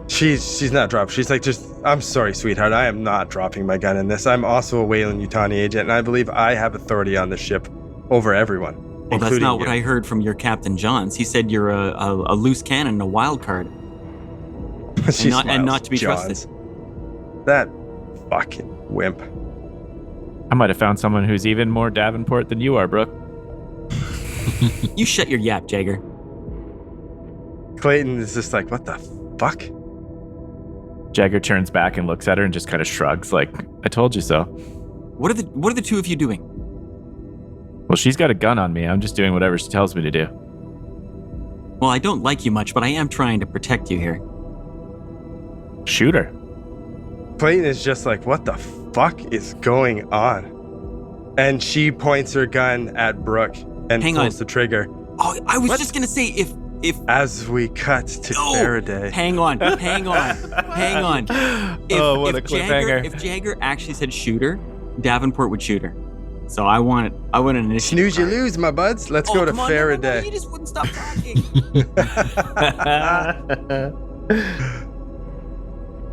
She's not dropped. She's like, I'm sorry, sweetheart. I am not dropping my gun in this. I'm also a Wayland Yutani agent, and I believe I have authority on this ship over everyone. Well, that's not what you. I heard from your Captain Johns. He said you're a loose cannon, a wild card, She and not to be smiles, trusted. That fucking wimp. I might have found someone who's even more Davenport than you are, Brooke. You shut your yap, Jagger. Clayton is just like, what the fuck? Jagger turns back and looks at her and just kind of shrugs, like, "I told you so." What are the two of you doing? Well, she's got a gun on me. I'm just doing whatever she tells me to do. Well, I don't like you much, but I am trying to protect you here. Shoot her. Clayton is just like, what the fuck is going on? And she points her gun at Brooke and Hang pulls on. the trigger. Oh, I was just gonna say if As we cut to No! Faraday. Hang on. If, Oh, what if a Jagger, cliffhanger. if Jagger actually said shoot her, Davenport would shoot her. So I want an initiative. Snooze you card. lose, my buds. Let's go to come on, Faraday. No, you just wouldn't stop talking.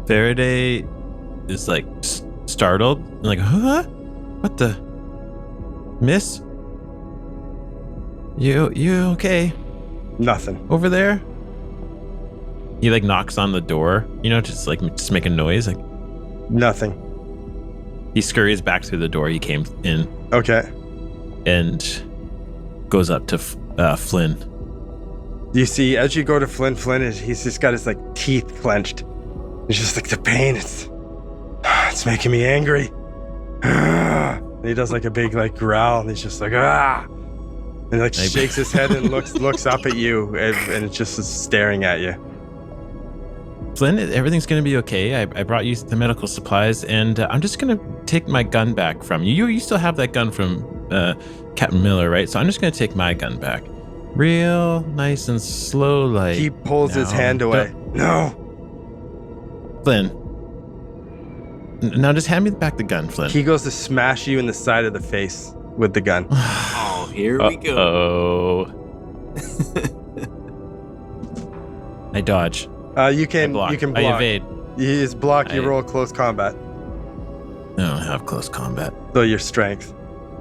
Faraday is like startled and like, huh? What the? Miss? You okay Nothing. over there? He like knocks on the door, just make a noise. Like Nothing. he scurries back through the door he came in Okay. and goes up to Flynn. You see, as you go to Flynn, he's just got his like teeth clenched. He's just like, the pain, it's making me angry. And he does like a big like growl, and he's just like, ah. And he like shakes his head and looks up at you, and it's just staring at you. Flynn, everything's gonna be okay. I brought you the medical supplies, and I'm just gonna take my gun back from you. You still have that gun from Captain Miller, right? So I'm just gonna take my gun back, real nice and slow, like. He pulls his No, hand away. No. Flynn. Now just hand me back the gun, Flynn. He goes to smash you in the side of the face with the gun. Oh, here we go. Oh. I dodge. You can I block. block. I evade. You just block. You I- roll close combat. I don't have close combat. So your strength.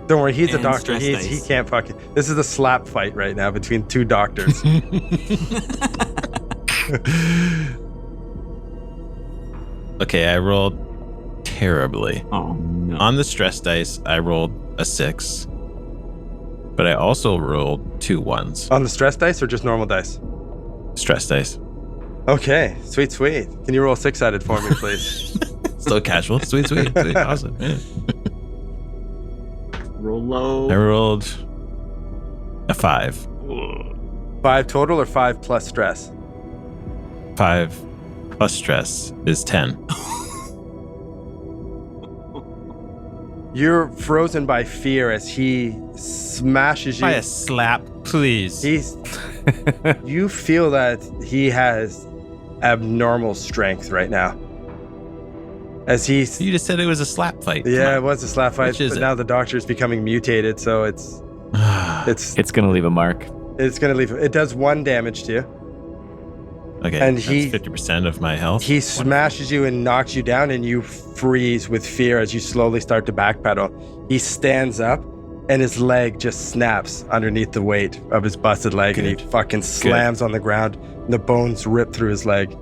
Don't worry, he's a And doctor. stress He dice. can't fucking. This is a slap fight right now between two doctors. Okay, I rolled terribly. Oh no. On the stress dice, I rolled a 6. But I also rolled 2 1s. On the stress dice or just normal dice? Stress dice. Okay, sweet. Can you roll 6-sided for me, please? So casual. Sweet. Awesome. Yeah. Roll low. I rolled a 5. 5 total or 5 plus stress? 5 plus stress is 10. You're frozen by fear as he smashes you. By a slap, please. You feel that he has abnormal strength right now. As he's You just said it was a slap fight. yeah, it was a slap fight, Which is but it? now the doctor is becoming mutated, so it's It's gonna leave a mark. gonna leave. It does 1 damage to you. Okay, and that's he- 50% of my health. He smashes you and knocks you down, and you freeze with fear as you slowly start to backpedal. He stands up, and his leg just snaps underneath the weight of his busted leg, and he Good. fucking slams on the ground. And the bones rip through his leg.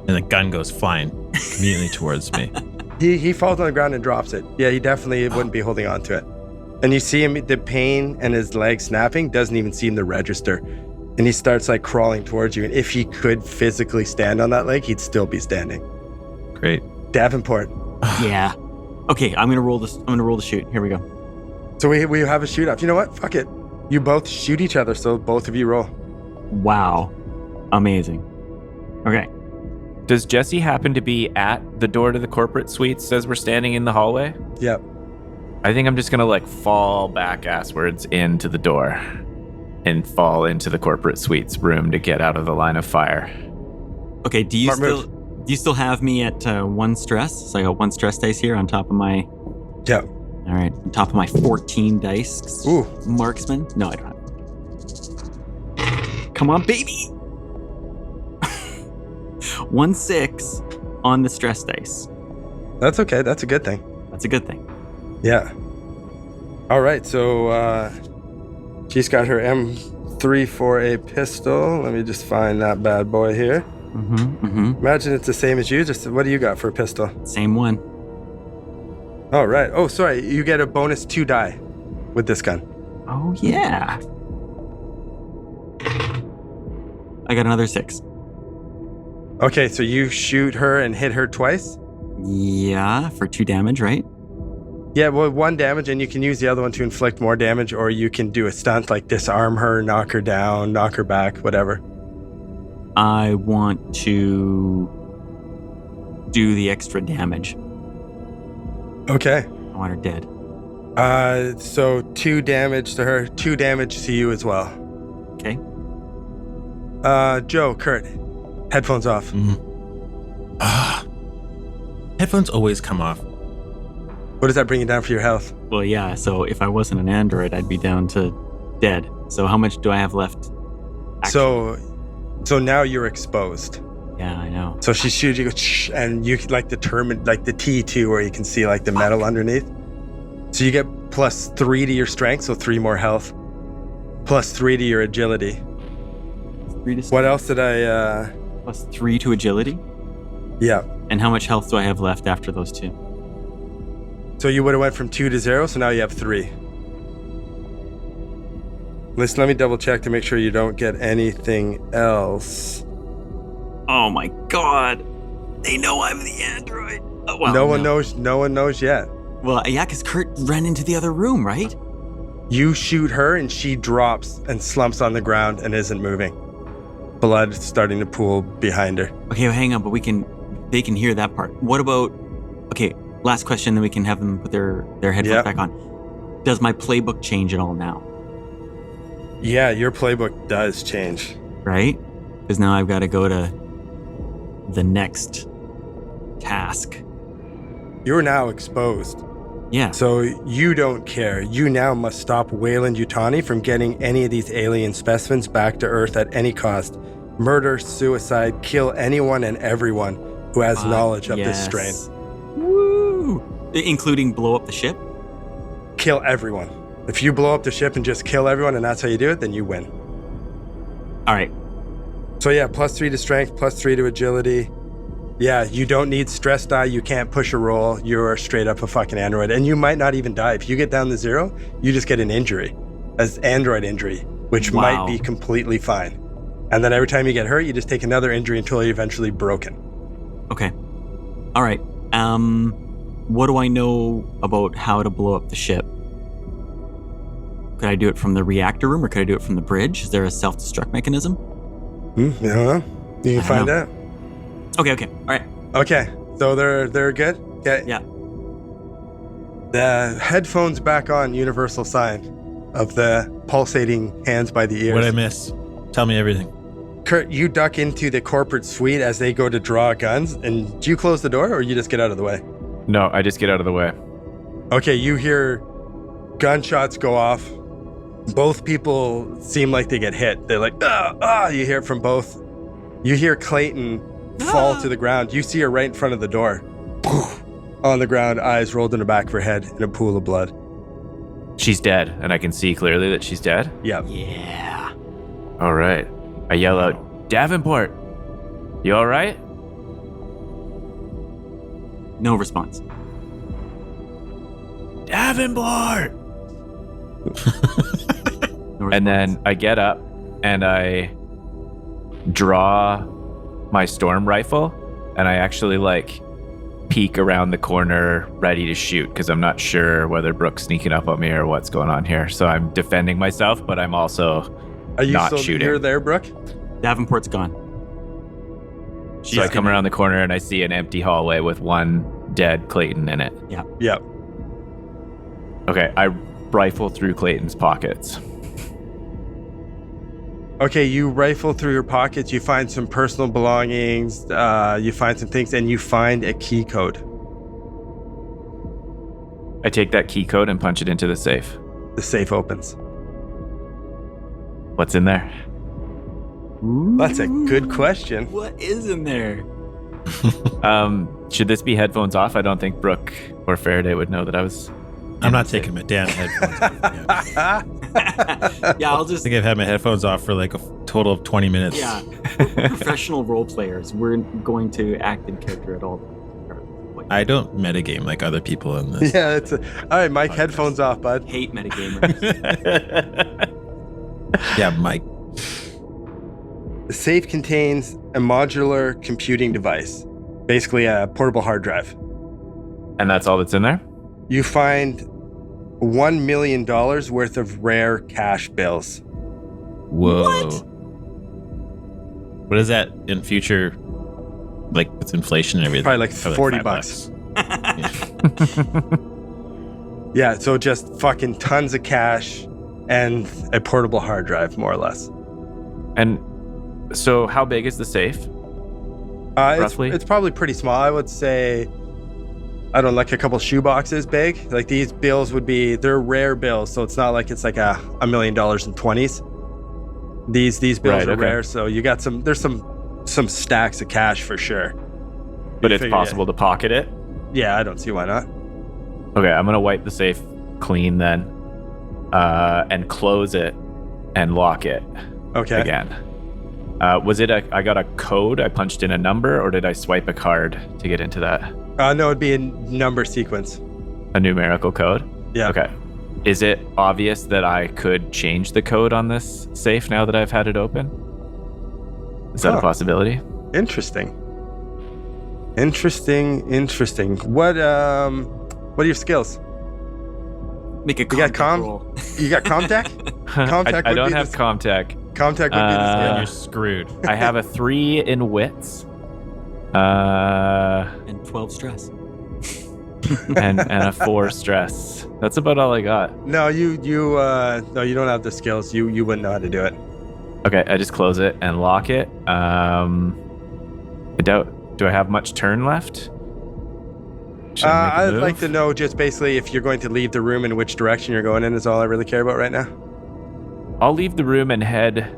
And the gun goes flying immediately towards me. He falls on the ground and drops it. Yeah, he definitely wouldn't be holding on to it. And you see him, the pain and his leg snapping doesn't even seem to register. And he starts like crawling towards you. And if he could physically stand on that leg, he'd still be standing. Great. Davenport, Yeah. Okay, I'm gonna roll this. I'm gonna roll the shoot. Here we go. So we have a shoot off. You know what? Fuck it. You both shoot each other, so both of you roll. Wow, amazing. Okay. Does Jesse happen to be at the door to the corporate suites as we're standing in the hallway? Yep. I think I'm just gonna like fall back asswards into the door and fall into the corporate suites room to get out of the line of fire. Okay. Do you Smart still have me at 1 stress? So I got 1 stress dice here on top of my. Yep. All right, on top of my 14 dice. Ooh. Marksman. No, I don't have. Come on, baby. 1 6 on the stress dice. That's okay. That's a good thing. That's a good thing. Yeah. All right. So she's got her M348 pistol. Let me just find that bad boy here. Imagine it's the same as you. Just what do you got for a pistol? Same one. All right. Oh, sorry. You get a bonus 2 die with this gun. Oh, yeah. I got another 6. Okay, so you shoot her and hit her twice? Yeah, for 2 damage, right? Yeah, well, 1 damage, and you can use the other one to inflict more damage, or you can do a stunt like disarm her, knock her down, knock her back, whatever. I want to do the extra damage. Okay. I want her dead. So 2 damage to her, 2 damage to you as well. Okay. Joe, Kurt, headphones off. Headphones always come off. What does that bring you down for your health? Well, yeah, so if I wasn't an android, I'd be down to dead. So how much do I have left? So now you're exposed. Yeah, I know. So she shoots you, and you like determine like the T2 where you can see like the metal underneath. So you get +3 to your strength, so 3 more health. +3 to your agility. 3 to What else did I? +3 to agility. Yeah. And how much health do I have left after those 2? So you would have went from 2 to 0, so now you have 3. Listen, let me double check to make sure you don't get anything else. Oh my god. They know I'm the android. Oh, well, No one knows. No one knows yet. Well, yeah, because Kurt ran into the other room, right? You shoot her, and she drops and slumps on the ground and isn't moving. Blood starting to pool behind her. Okay, well, hang on, but they can hear that part. What about, okay, last question, then we can have them put their headphones back on. Does my playbook change at all now? Yeah, your playbook does change. Right? Because now I've got to go to the next task. You're now exposed. Yeah. So you don't care. You now must stop Wayland Yutani from getting any of these alien specimens back to Earth at any cost. Murder, suicide, kill anyone and everyone who has knowledge of this strain. Woo! Including blow up the ship? Kill everyone. If you blow up the ship and just kill everyone and that's how you do it, then you win. All right. So yeah, +3 to strength, +3 to agility. Yeah, you don't need stress die. You can't push a roll. You're straight up a fucking android. And you might not even die. If you get down to 0, you just get an injury, as android injury, which might be completely fine. And then every time you get hurt, you just take another injury until you're eventually broken. Okay. All right. What do I know about how to blow up the ship? Could I do it from the reactor room or could I do it from the bridge? Is there a self-destruct mechanism? You don't know? You can find out. Okay. All right. Okay. So they're good? Okay. Yeah. The headphones back on, universal sign of the pulsating hands by the ears. What'd I miss? Tell me everything. Kurt, you duck into the corporate suite as they go to draw guns. And do you close the door or you just get out of the way? No, I just get out of the way. Okay, you hear gunshots go off. Both people seem like they get hit. They're like, you hear it from both. You hear Clayton fall to the ground. You see her right in front of the door. On the ground, eyes rolled in the back of her head in a pool of blood. She's dead, and I can see clearly that she's dead? Yep. Yeah. All right. I yell out, Davenport, you all right? No response. Davenport! No response. And then I get up and I draw my storm rifle and I actually like peek around the corner, ready to shoot, because I'm not sure whether Brooke's sneaking up on me or what's going on here. So I'm defending myself, but I'm also Are you not still shooting. You're there, Brooke? Davenport's gone. So I come around the corner and I see an empty hallway with one dead Clayton in it. Yep. Okay, I rifle through Clayton's pockets. Okay, you rifle through your pockets, you find some personal belongings, you find some things, and you find a key code. I take that key code and punch it into the safe. The safe opens. What's in there? That's a good question. What is in there? Should this be headphones off? I don't think Brooke or Faraday would know that I was... I'm not taking my damn headphones off. Yeah. Yeah, I'll I just. think I've had my headphones off for like a total of 20 minutes. Yeah, we're professional role players. We're going to act in character at all. I don't metagame like other people in this. Yeah, all right, Mike, headphones off, bud. Hate metagamers. Yeah, Mike. The safe contains a modular computing device, basically a portable hard drive. And that's all that's in there? You find $1 million worth of rare cash bills. Whoa. What is that in future? Like with inflation and everything? Probably like 40 bucks. Yeah, so just fucking tons of cash and a portable hard drive, more or less. And so how big is the safe? Roughly? It's probably pretty small. I would say, I don't know, like a couple shoe boxes big. Like these bills they're rare bills, so it's not like it's like $1 million in 20s. These bills Right, are okay. rare, so you got there's some stacks of cash for sure. But You it's figure, possible to pocket it? Yeah, I don't see why not. Okay, I'm going to wipe the safe clean then and close it and lock it Okay. again. Was it I got a code? I punched in a number, or did I swipe a card to get into that? No, it'd be a number sequence. A numerical code? Yeah. Okay. Is it obvious that I could change the code on this safe now that I've had it open? Is that a possibility? Interesting. What are your skills? Make a You got contact com? roll. You got Comtech? Comtech I would don't be have the- Comtech. Comtech would be the skill. You're screwed. I have a 3 in wits. And 12 stress. and a 4 stress. That's about all I got. No, you don't have the skills. You wouldn't know how to do it. Okay, I just close it and lock it. I doubt. Do I have much turn left? Should I make a I'd move? like to know just basically if you're going to leave the room and which direction you're going in is all I really care about right now. I'll leave the room and head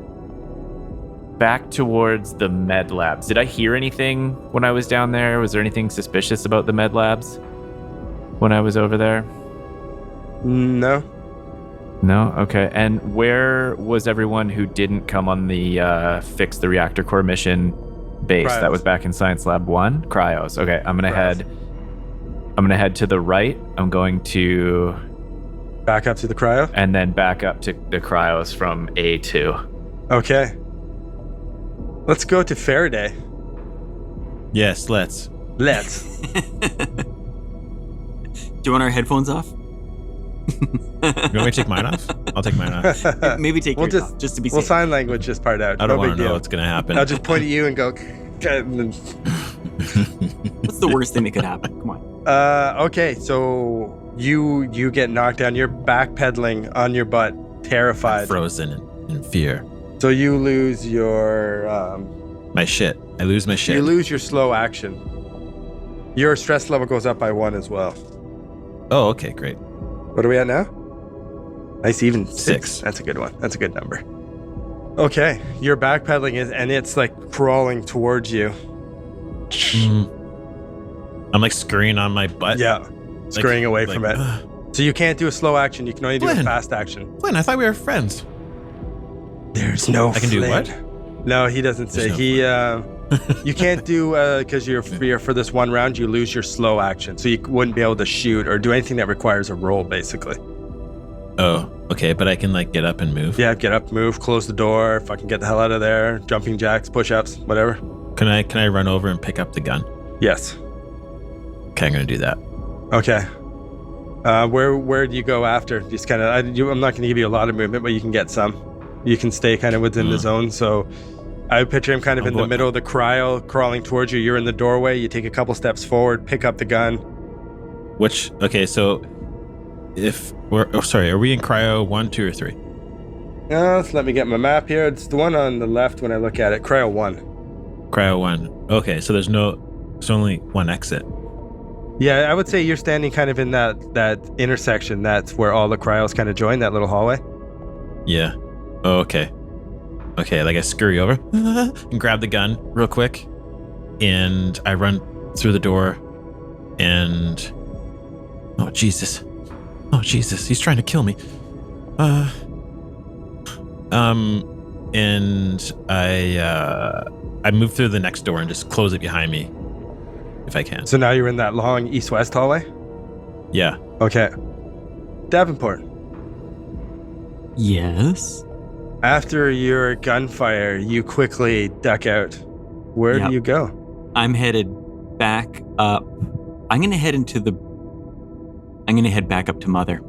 back towards the med labs. Did I hear anything when I was down there? Was there anything suspicious about the med labs when I was over there? No. No? Okay. And where was everyone who didn't come on the fix the reactor core mission base? Cryos. That was back in Science Lab 1? Cryos. Okay. I'm going to head to the right. I'm going to Back up to the cryo? and then back up to the cryos from A2. Okay. Let's go to Faraday. Yes, let's. Let's. Do you want our headphones off? You want me to take mine off? I'll take mine off. Maybe take We'll yours just- off, just to be We'll safe. sign language this part out. I don't no want big to know deal. what's going to happen. I'll just point at you and go. What's the worst thing that could happen? Come on. Okay, so you get knocked down. You're backpedaling on your butt, terrified. Frozen in fear. So you lose your My shit. I lose my shit. you lose your slow action. Your stress level goes up by 1 as well. Oh, okay, great. What are we at now? Nice, even 6. 6. That's a good one. That's a good number. Okay, you're backpedaling and it's like crawling towards you. I'm like scurrying on my butt. Yeah, scurrying away from it. Ugh. So you can't do a slow action. You can only do a Glenn. fast action. Glenn, I thought we were friends. There's no. I can do Flynn. what? No, he doesn't say. There's no You can't do because you're for this one round. You lose your slow action, so you wouldn't be able to shoot or do anything that requires a roll, basically. Oh, okay, but I can like get up and move. Yeah, get up, move, close the door, fucking get the hell out of there. Jumping jacks, push-ups, whatever. Can I run over and pick up the gun? Yes. Okay, I'm gonna do that. Okay. Where do you go after? Just kind of. I'm not going to give you a lot of movement, but you can get some. You can stay kind of within the zone. So I would picture him kind of in the middle of the cryo, crawling towards you. You're in the doorway. You take a couple steps forward, pick up the gun. Okay, so if we're are we in cryo 1, 2, or 3? So let me get my map here. It's the one on the left when I look at it. Cryo 1. Cryo 1. Okay, so there's only one exit. Yeah, I would say you're standing kind of in that intersection. That's where all the cryos kind of join, that little hallway. Yeah. Oh, okay. Okay, like I scurry over and grab the gun real quick, and I run through the door, and oh Jesus, he's trying to kill me. And I move through the next door and just close it behind me, if I can. So now you're in that long east-west hallway? Yeah. Okay. Davenport. Yes. After your gunfire, you quickly duck out. Where do you go? I'm headed back up. I'm going to head back up to Mother.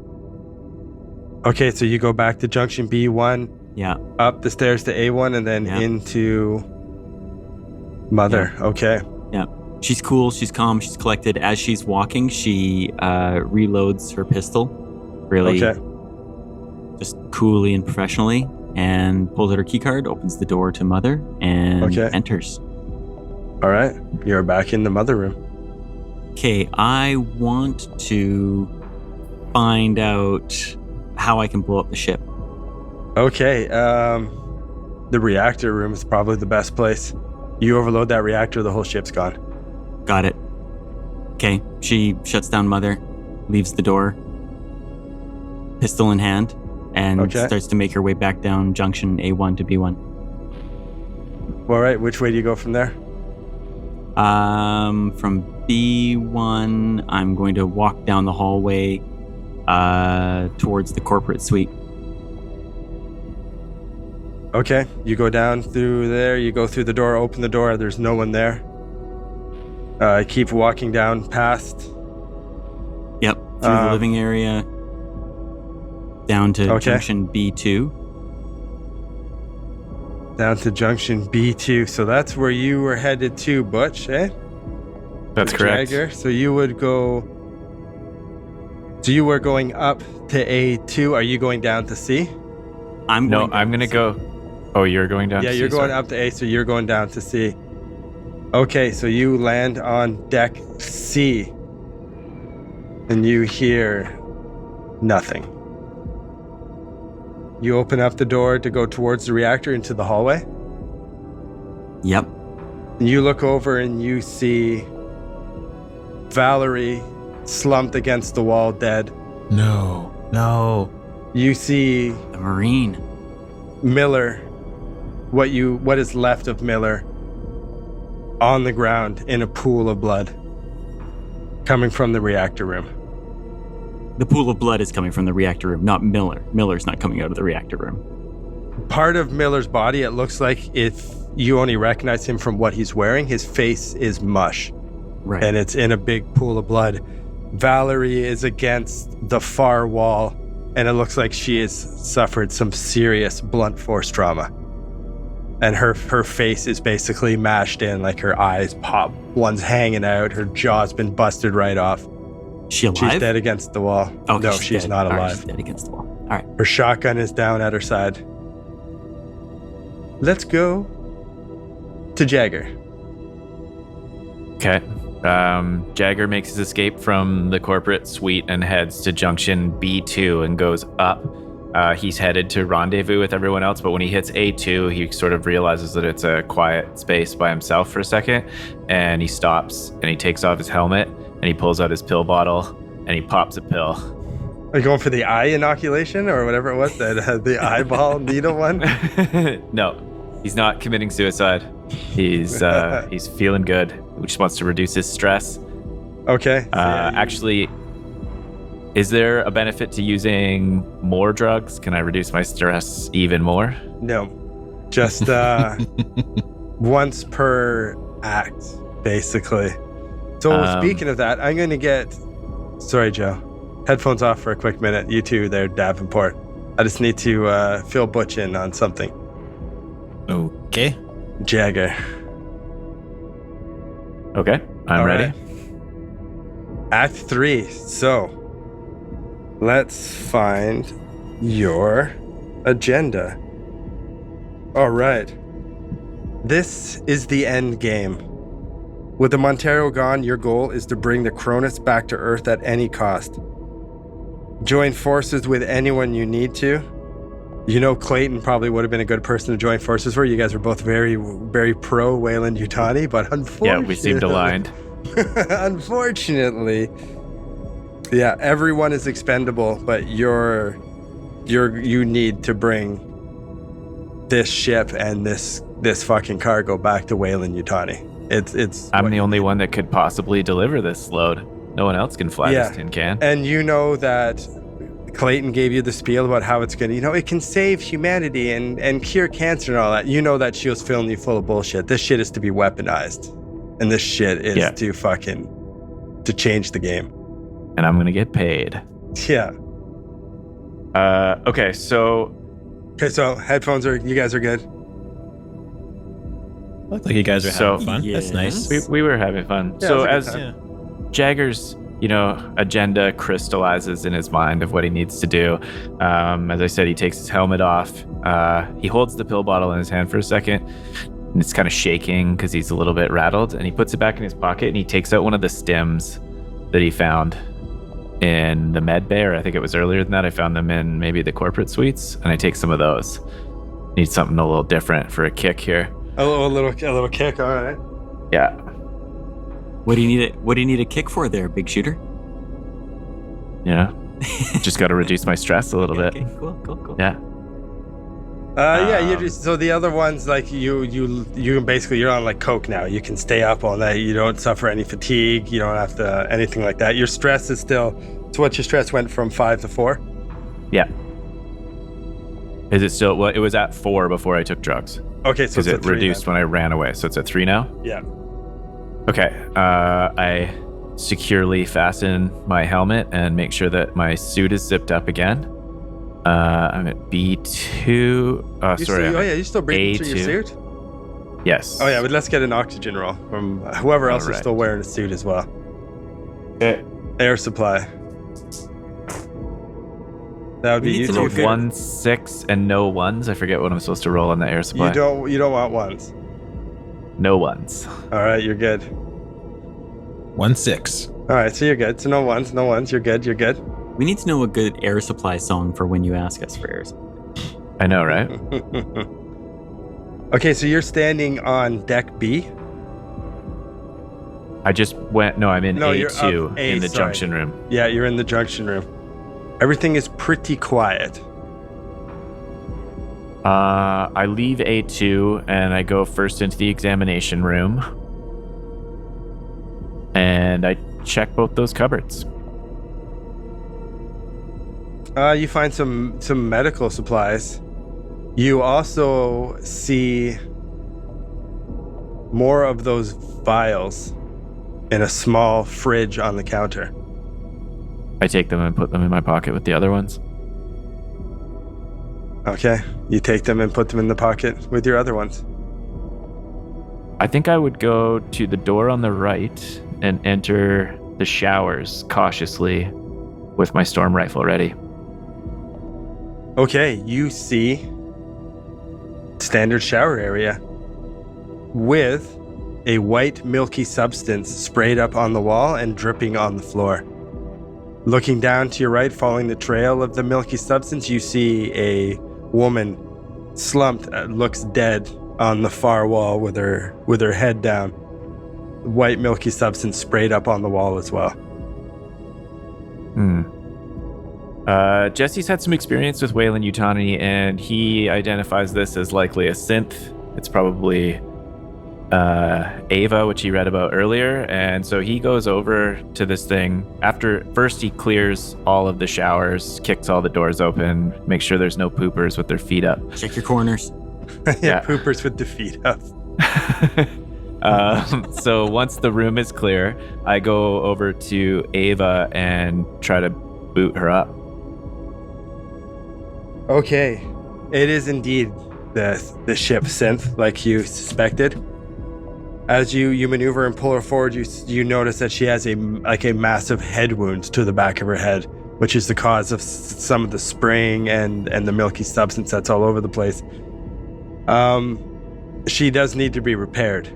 Okay, so you go back to Junction B1. Yeah. Up the stairs to A1 and then into Mother. Yeah. Okay. Yeah. She's cool. She's calm. She's collected. As she's walking, she reloads her pistol. Really. Okay. Just coolly and professionally, and pulls out her keycard, opens the door to Mother, and enters. All right. You're back in the Mother room. Okay. I want to find out how I can blow up the ship. Okay. The reactor room is probably the best place. You overload that reactor, the whole ship's gone. Got it. Okay. She shuts down Mother, leaves the door, pistol in hand, and starts to make her way back down Junction A1 to B1. All right. Which way do you go from there? From B1, I'm going to walk down the hallway towards the corporate suite. Okay, you go down through there, you go through the door, open the door, there's no one there. Keep walking down past. Yep, through the living area, down to Junction B2. Down to Junction B2, so that's where you were headed to, Butch, eh? That's correct. Jagger. So you would go... So you were going up to A2, are you going down to C? I'm going to go... Oh, you're going down to C? Yeah, you're going up to A, so you're going down to C. Okay, so you land on deck C. And you hear nothing. You open up the door to go towards the reactor into the hallway. Yep. And you look over and you see Valerie slumped against the wall, dead. No. You see the Marine. Miller. What is left of Miller on the ground in a pool of blood coming from the reactor room. The pool of blood is coming from the reactor room, not Miller. Miller's not coming out of the reactor room. Part of Miller's body, it looks like, if you only recognize him from what he's wearing, his face is mush. Right. And it's in a big pool of blood. Valerie is against the far wall, and it looks like she has suffered some serious blunt force trauma. And her face is basically mashed in, like her eyes pop. One's hanging out. Her jaw's been busted right off. She alive? She's dead against the wall. Okay, no, she's not alive. Right, she's dead against the wall. All right. Her shotgun is down at her side. Let's go to Jagger. Okay. Jagger makes his escape from the corporate suite and heads to Junction B2 and goes up. He's headed to rendezvous with everyone else, but when he hits A2, he sort of realizes that it's a quiet space by himself for a second, and he stops and he takes off his helmet and he pulls out his pill bottle and he pops a pill. Are you going for the eye inoculation or whatever it was, the eyeball needle one? No, he's not committing suicide. He's feeling good. He just wants to reduce his stress. Okay. Actually, is there a benefit to using more drugs? Can I reduce my stress even more? No. Just once per act, basically. So speaking of that, I'm going to get... Sorry, Joe. Headphones off for a quick minute. You two there, Davenport. I just need to fill Butch in on something. Okay. Jagger. Okay, I'm All ready. right. Act 3. So, let's find your agenda. All right. This is the end game. With the Montero gone, your goal is to bring the Cronus back to Earth at any cost. Join forces with anyone you need to. You know, Clayton probably would have been a good person to join forces for. You guys are both very, very pro Wayland Yutani, but unfortunately... Yeah, we seemed aligned. Unfortunately, yeah, everyone is expendable, but you need to bring this ship and this fucking cargo back to Wayland Yutani. I'm the only one that could possibly deliver this load. No one else can fly this tin can. And you know that Clayton gave you the spiel about how it's gonna, it can save humanity and cure cancer and all that. You know that she was filling you full of bullshit. This shit is to be weaponized. And this shit is to change the game. And I'm gonna get paid. Yeah. Okay, so headphones you guys are good? Looked like you guys are having fun. Yes. That's nice. we were having fun. Yeah, So it was as a good Jagger's, agenda crystallizes in his mind of what he needs to do. As I said, he takes his helmet off. He holds the pill bottle in his hand for a second, and it's kind of shaking because he's a little bit rattled. And he puts it back in his pocket, and he takes out one of the stims that he found in the med bay, or I think it was earlier than that. I found them in maybe the corporate suites, and I take some of those. Need something a little different for a kick here. A little kick, all right. Yeah. What do you need a kick for there, big shooter? Yeah. Just got to reduce my stress a little bit. Okay, cool. Yeah. So the other ones, like you basically, you're on like coke now. You can stay up all night. You don't suffer any fatigue. You don't have to anything like that. Your stress is still. So what your stress went from 5 to 4? Yeah. Is it still? Well, it was at 4 before I took drugs. Okay, so because it reduced when I ran away. So it's at 3 now. Yeah. Okay. I securely fasten my helmet and make sure that my suit is zipped up again. I'm at B2. You're still breathing through your suit? Yes. Oh yeah, but let's get an oxygen roll from whoever else is still wearing a suit as well. Okay. Air supply. That would be you two. 1, 6, and no ones. I forget what I'm supposed to roll on the air supply. You don't want ones. No ones. All right, you're good. 1, 6. All right, so you're good. So no ones. You're good. We need to know a good air supply song for when you ask us for air supply. I know, right? Okay, so you're standing on deck B. I just went. No, I'm in A2 in the sorry. junction room. Yeah, you're in the junction room. Everything is pretty quiet. I leave A2 and I go first into the examination room. And I check both those cupboards. You find some medical supplies. You also see more of those vials in a small fridge on the counter. I take them and put them in my pocket with the other ones. Okay, you take them and put them in the pocket with your other ones. I think I would go to the door on the right and enter the showers cautiously with my storm rifle ready. Okay, you see standard shower area with a white milky substance sprayed up on the wall and dripping on the floor. Looking down to your right, following the trail of the milky substance, you see a woman slumped, looks dead on the far wall with her head down. White milky substance sprayed up on the wall as well. Jesse's had some experience with Wayland Yutani, and he identifies this as likely a synth. It's probably Ava, which he read about earlier, and so he goes over to this thing. After first he clears all of the showers, kicks all the doors open, makes sure there's no poopers with their feet up. Check your corners. Yeah, poopers with the feet up. So once the room is clear, I go over to Ava and try to boot her up. Okay, it is indeed the ship synth, like you suspected. As you maneuver and pull her forward, you notice that she has a massive head wound to the back of her head, which is the cause of some of the spraying and the milky substance that's all over the place. She does need to be repaired.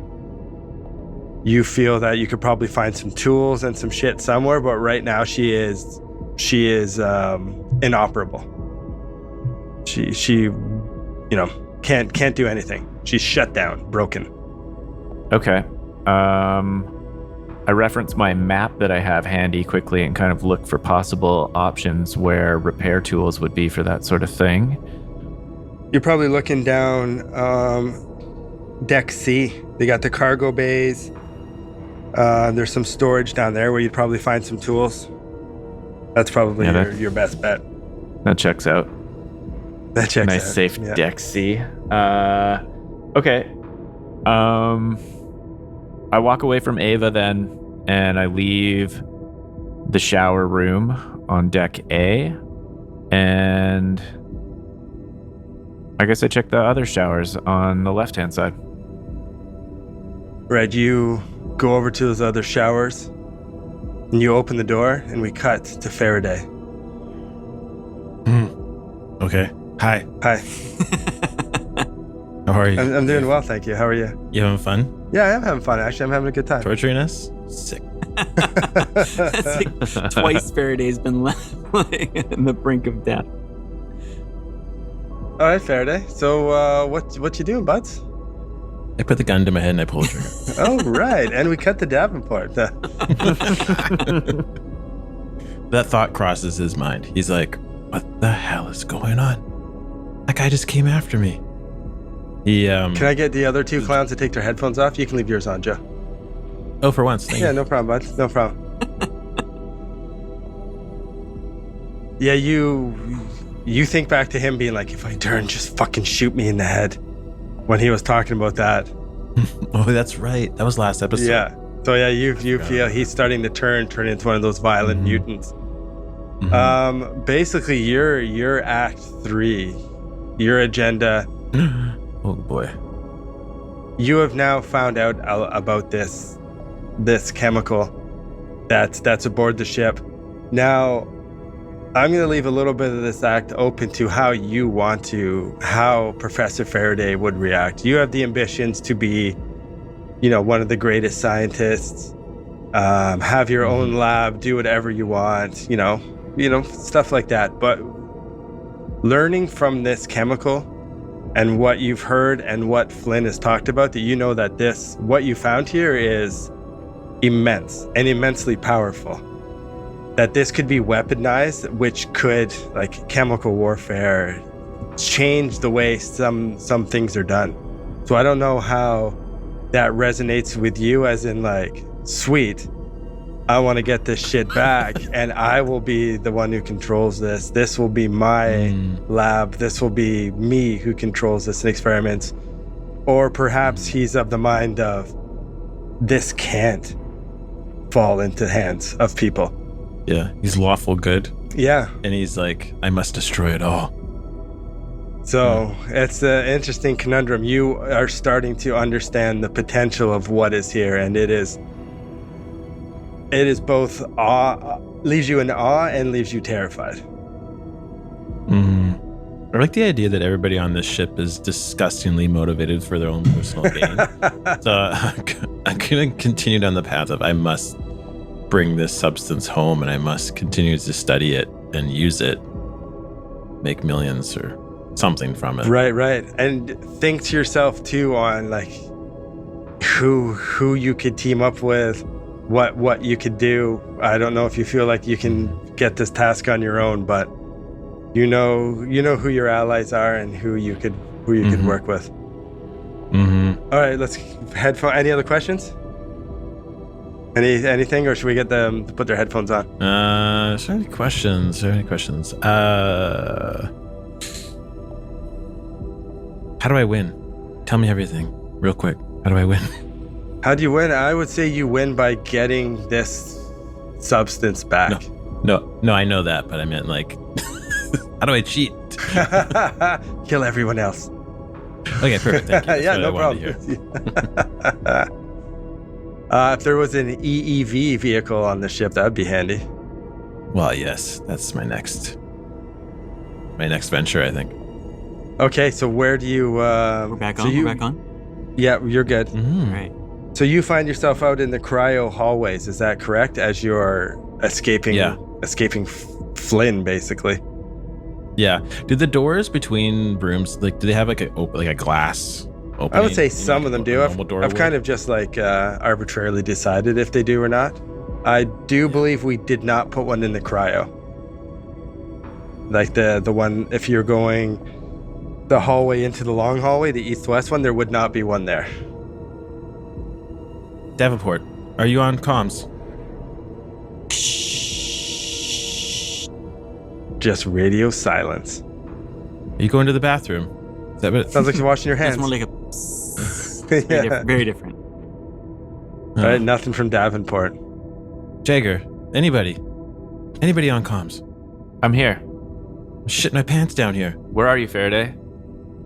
You feel that you could probably find some tools and some shit somewhere, but right now she is inoperable. She can't do anything. She's shut down, broken. Okay. I reference my map that I have handy quickly and kind of look for possible options where repair tools would be for that sort of thing. You're probably looking down Deck C. They got the cargo bays. There's some storage down there where you'd probably find some tools. That's probably your best bet. That checks out. That checks nice out. Safe Yeah. Deck C. Okay. I walk away from Ava then, and I leave the shower room on Deck A, and I guess I check the other showers on the left-hand side. Right, you go over to those other showers, and you open the door, and we cut to Faraday. Okay. Hi. Hi, How are you? I'm doing well, thank you. How are you? You having fun? Yeah, I am having fun, actually. I'm having a good time. Torturing us? Sick. That's like twice Faraday's been left in the brink of death. All right, Faraday. So, what you doing, buds? I put the gun to my head and I pulled the trigger. Oh, right. And we cut the Davenport. That thought crosses his mind. He's like, what the hell is going on? That guy just came after me. He, Can I get the other two clowns to take their headphones off? You can leave yours on, Joe. Oh, for once. Thank Yeah, you. no problem, bud. No problem. Yeah, you think back to him being like, if I turn, just fucking shoot me in the head. When he was talking about that. Oh, that's right. That was last episode. Yeah. So yeah, you feel he's starting to turn into one of those violent mutants. Mhm. Basically, your Act 3, your agenda. Oh boy. You have now found out about this chemical that's aboard the ship. Now, I'm going to leave a little bit of this act open to how Professor Faraday would react. You have the ambitions to be, one of the greatest scientists, have your own lab, do whatever you want, stuff like that. But learning from this chemical and what you've heard and what Flynn has talked about, that you know that what you found here is immense and immensely powerful. That this could be weaponized, which could, like chemical warfare, change the way some things are done. So I don't know how that resonates with you, as in like, sweet, I want to get this shit back and I will be the one who controls this. This will be my lab. This will be me who controls this and experiments. Or perhaps he's of the mind of, this can't fall into hands of people. Yeah, he's lawful good. Yeah. And he's like, I must destroy it all. So it's an interesting conundrum. You are starting to understand the potential of what is here, and it is both leaves you in awe and leaves you terrified. I like the idea that everybody on this ship is disgustingly motivated for their own personal gain. So I'm going to continue down the path of I must bring this substance home and I must continue to study it and use it, make millions or something from it. Right. And think to yourself too on like who you could team up with, what you could do. I don't know if you feel like you can get this task on your own, but you know who your allies are and who you could work with. All right, let's head for any other questions? Anything, or should we get them to put their headphones on? Is there any questions? How do I win? Tell me everything real quick. How do I win? How do you win? I would say you win by getting this substance back. No, I know that, but I meant like, how do I cheat? Kill everyone else. Okay, perfect. Thank you. That's Yeah, what no I wanted to problem. hear. If there was an EEV vehicle on the ship, that would be handy. Well, yes, that's my next venture, I think. Okay, so where do you... We're back on. We're back on. Yeah, you're good. All right. So you find yourself out in the cryo hallways, is that correct? As you're escaping Flynn, basically. Yeah. Do the doors between rooms, like, do they have like a glass opening? I would say some of them do. I've kind of just like arbitrarily decided if they do or not. I do believe we did not put one in the cryo. Like the one, if you're going the hallway into the long hallway, the east-west one, there would not be one there. Davenport, are you on comms? Just radio silence. Are you going to the bathroom? Is that what? Sounds like you're washing your hands. That's more like a very different. All right, nothing from Davenport. Jagger, anybody on comms? I'm here. I'm shitting my pants down here. Where are you, Faraday?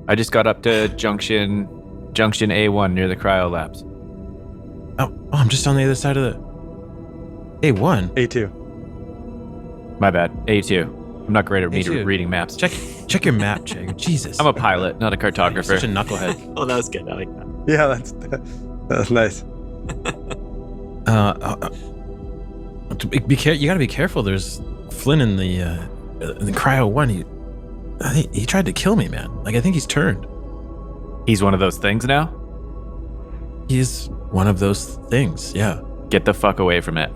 I just got up to junction A1 near the cryo labs. Oh, I'm just on the other side of the A1. A2. My bad. A2. I'm not great at A2. reading maps. Check your map, Jagger. Jesus. I'm a pilot, not a You're cartographer. such a knucklehead. Oh, that was good. I like that. Yeah, that's nice. You gotta be careful. There's Flynn in the cryo one. I think he tried to kill me, man. Like, I think he's turned. He's one of those things now? He's one of those things. Yeah. Get the fuck away from it.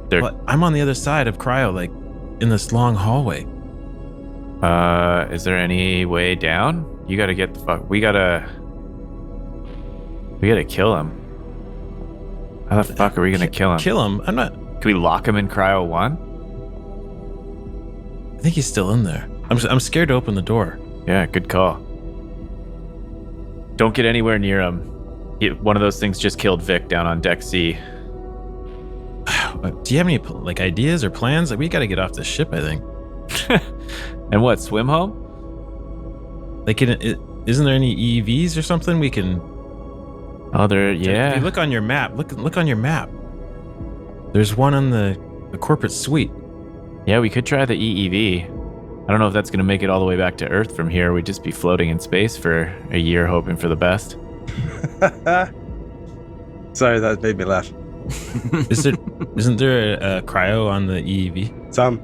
But I'm on the other side of cryo, like in this long hallway. Is there any way down? You gotta get the fuck. We gotta kill him. How the fuck are we gonna kill him? Kill him? I'm not. Can we lock him in cryo 1? I think he's still in there. I'm scared to open the door. Yeah, good call. Don't get anywhere near him. One of those things just killed Vic down on deck C. Do you have any like ideas or plans? Like, we got to get off this ship, I think. And what? Swim home? Like, isn't there any EVs or something we can? Oh, there. Yeah. If you look on your map. Look on your map. There's one on the corporate suite. Yeah, we could try the EEV. I don't know if that's going to make it all the way back to Earth from here. We'd just be floating in space for a year hoping for the best. Sorry, that made me laugh. Isn't there a cryo on the EEV? Some.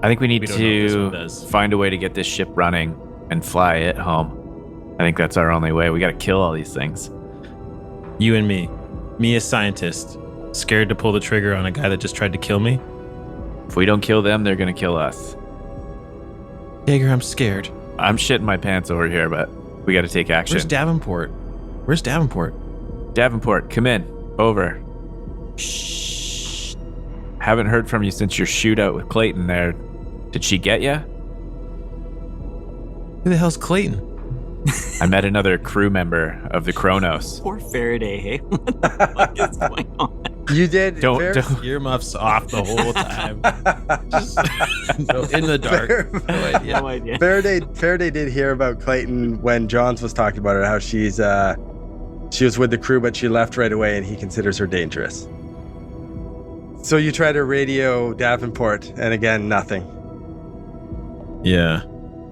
I think we need don't know if this one to does. find a way to get this ship running and fly it home. I think that's our only way. We got to kill all these things. You and me a scientist, scared to pull the trigger on a guy that just tried to kill me. If we don't kill them, they're going to kill us. Jaeger, I'm scared. I'm shitting my pants over here, but we got to take action. Where's Davenport? Davenport, come in. Over. Shh. Haven't heard from you since your shootout with Clayton there. Did she get you? Who the hell's Clayton? I met another crew member of the Kronos. Poor Faraday, hey? What the fuck is going on? You did. Don't. Earmuffs off the whole time. Just in the dark. No idea. No idea. Faraday did hear about Clayton when Johns was talking about it, how she was with the crew, but she left right away, and he considers her dangerous. So you try to radio Davenport, and again, nothing. Yeah,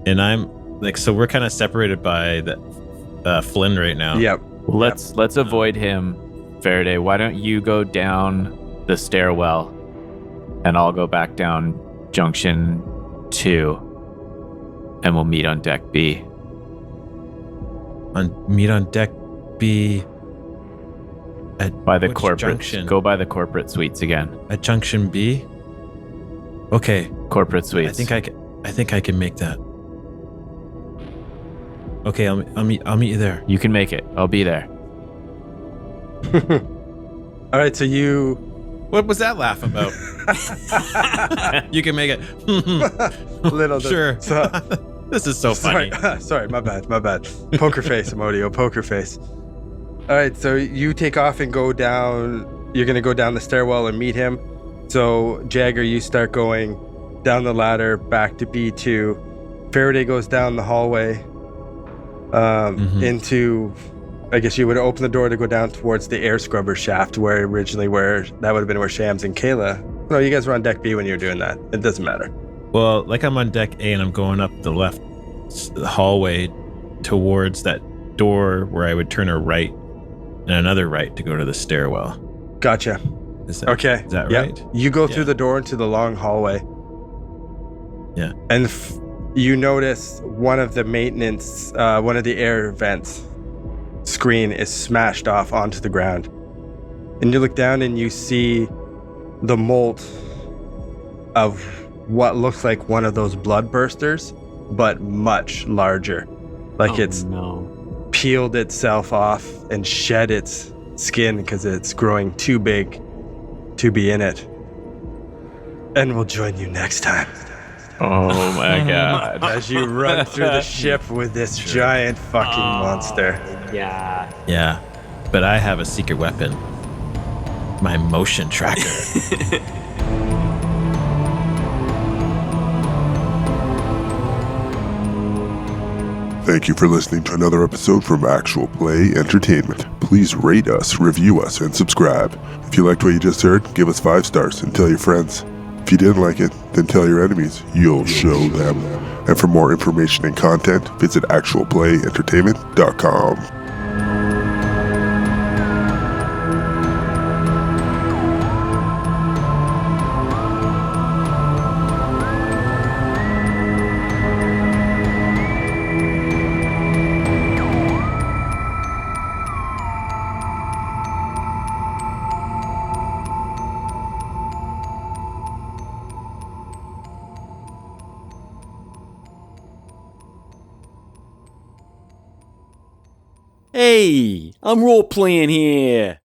and I'm like, so we're kind of separated by the Flynn right now. Yep. Well, let's avoid him, Faraday. Why don't you go down the stairwell, and I'll go back down junction 2, and we'll meet on deck B. Meet on deck B. By the which corporate. junction? Go by the corporate suites again. At junction B. Okay, Corporate suites. I think I can make that. Okay, I'll meet you there. You can make it. I'll be there. All right, so you. What was that laugh about? You can make it. Little Sure. So, This is so funny. sorry, my bad. Poker face, Amodio, poker face. All right, so you take off and go down. You're gonna go down the stairwell and meet him. So Jagger, you start going down the ladder back to B2. Faraday goes down the hallway into. I guess you would open the door to go down towards the air scrubber shaft, where that would have been where Shams and Kayla. No, you guys were on deck B when you were doing that. It doesn't matter. Well, like I'm on deck A and I'm going up the left hallway towards that door where I would turn a right and another right to go to the stairwell. Gotcha. Is that Yep. right? You go through the door into the long hallway. Yeah. And you notice one of the one of the air vents screen is smashed off onto the ground. And you look down and you see the mold of what looks like one of those blood bursters, but much larger. Like it's peeled itself off and shed its skin because it's growing too big to be in it. And we'll join you next time Oh my god. as you run through the ship with this giant fucking monster. Yeah. Yeah. But I have a secret weapon. My motion tracker. Thank you for listening to another episode from Actual Play Entertainment. Please rate us, review us, and subscribe. If you liked what you just heard, give us 5 stars and tell your friends. If you didn't like it, then tell your enemies. You'll show them. And for more information and content, visit actualplayentertainment.com. Hey, I'm role playing here.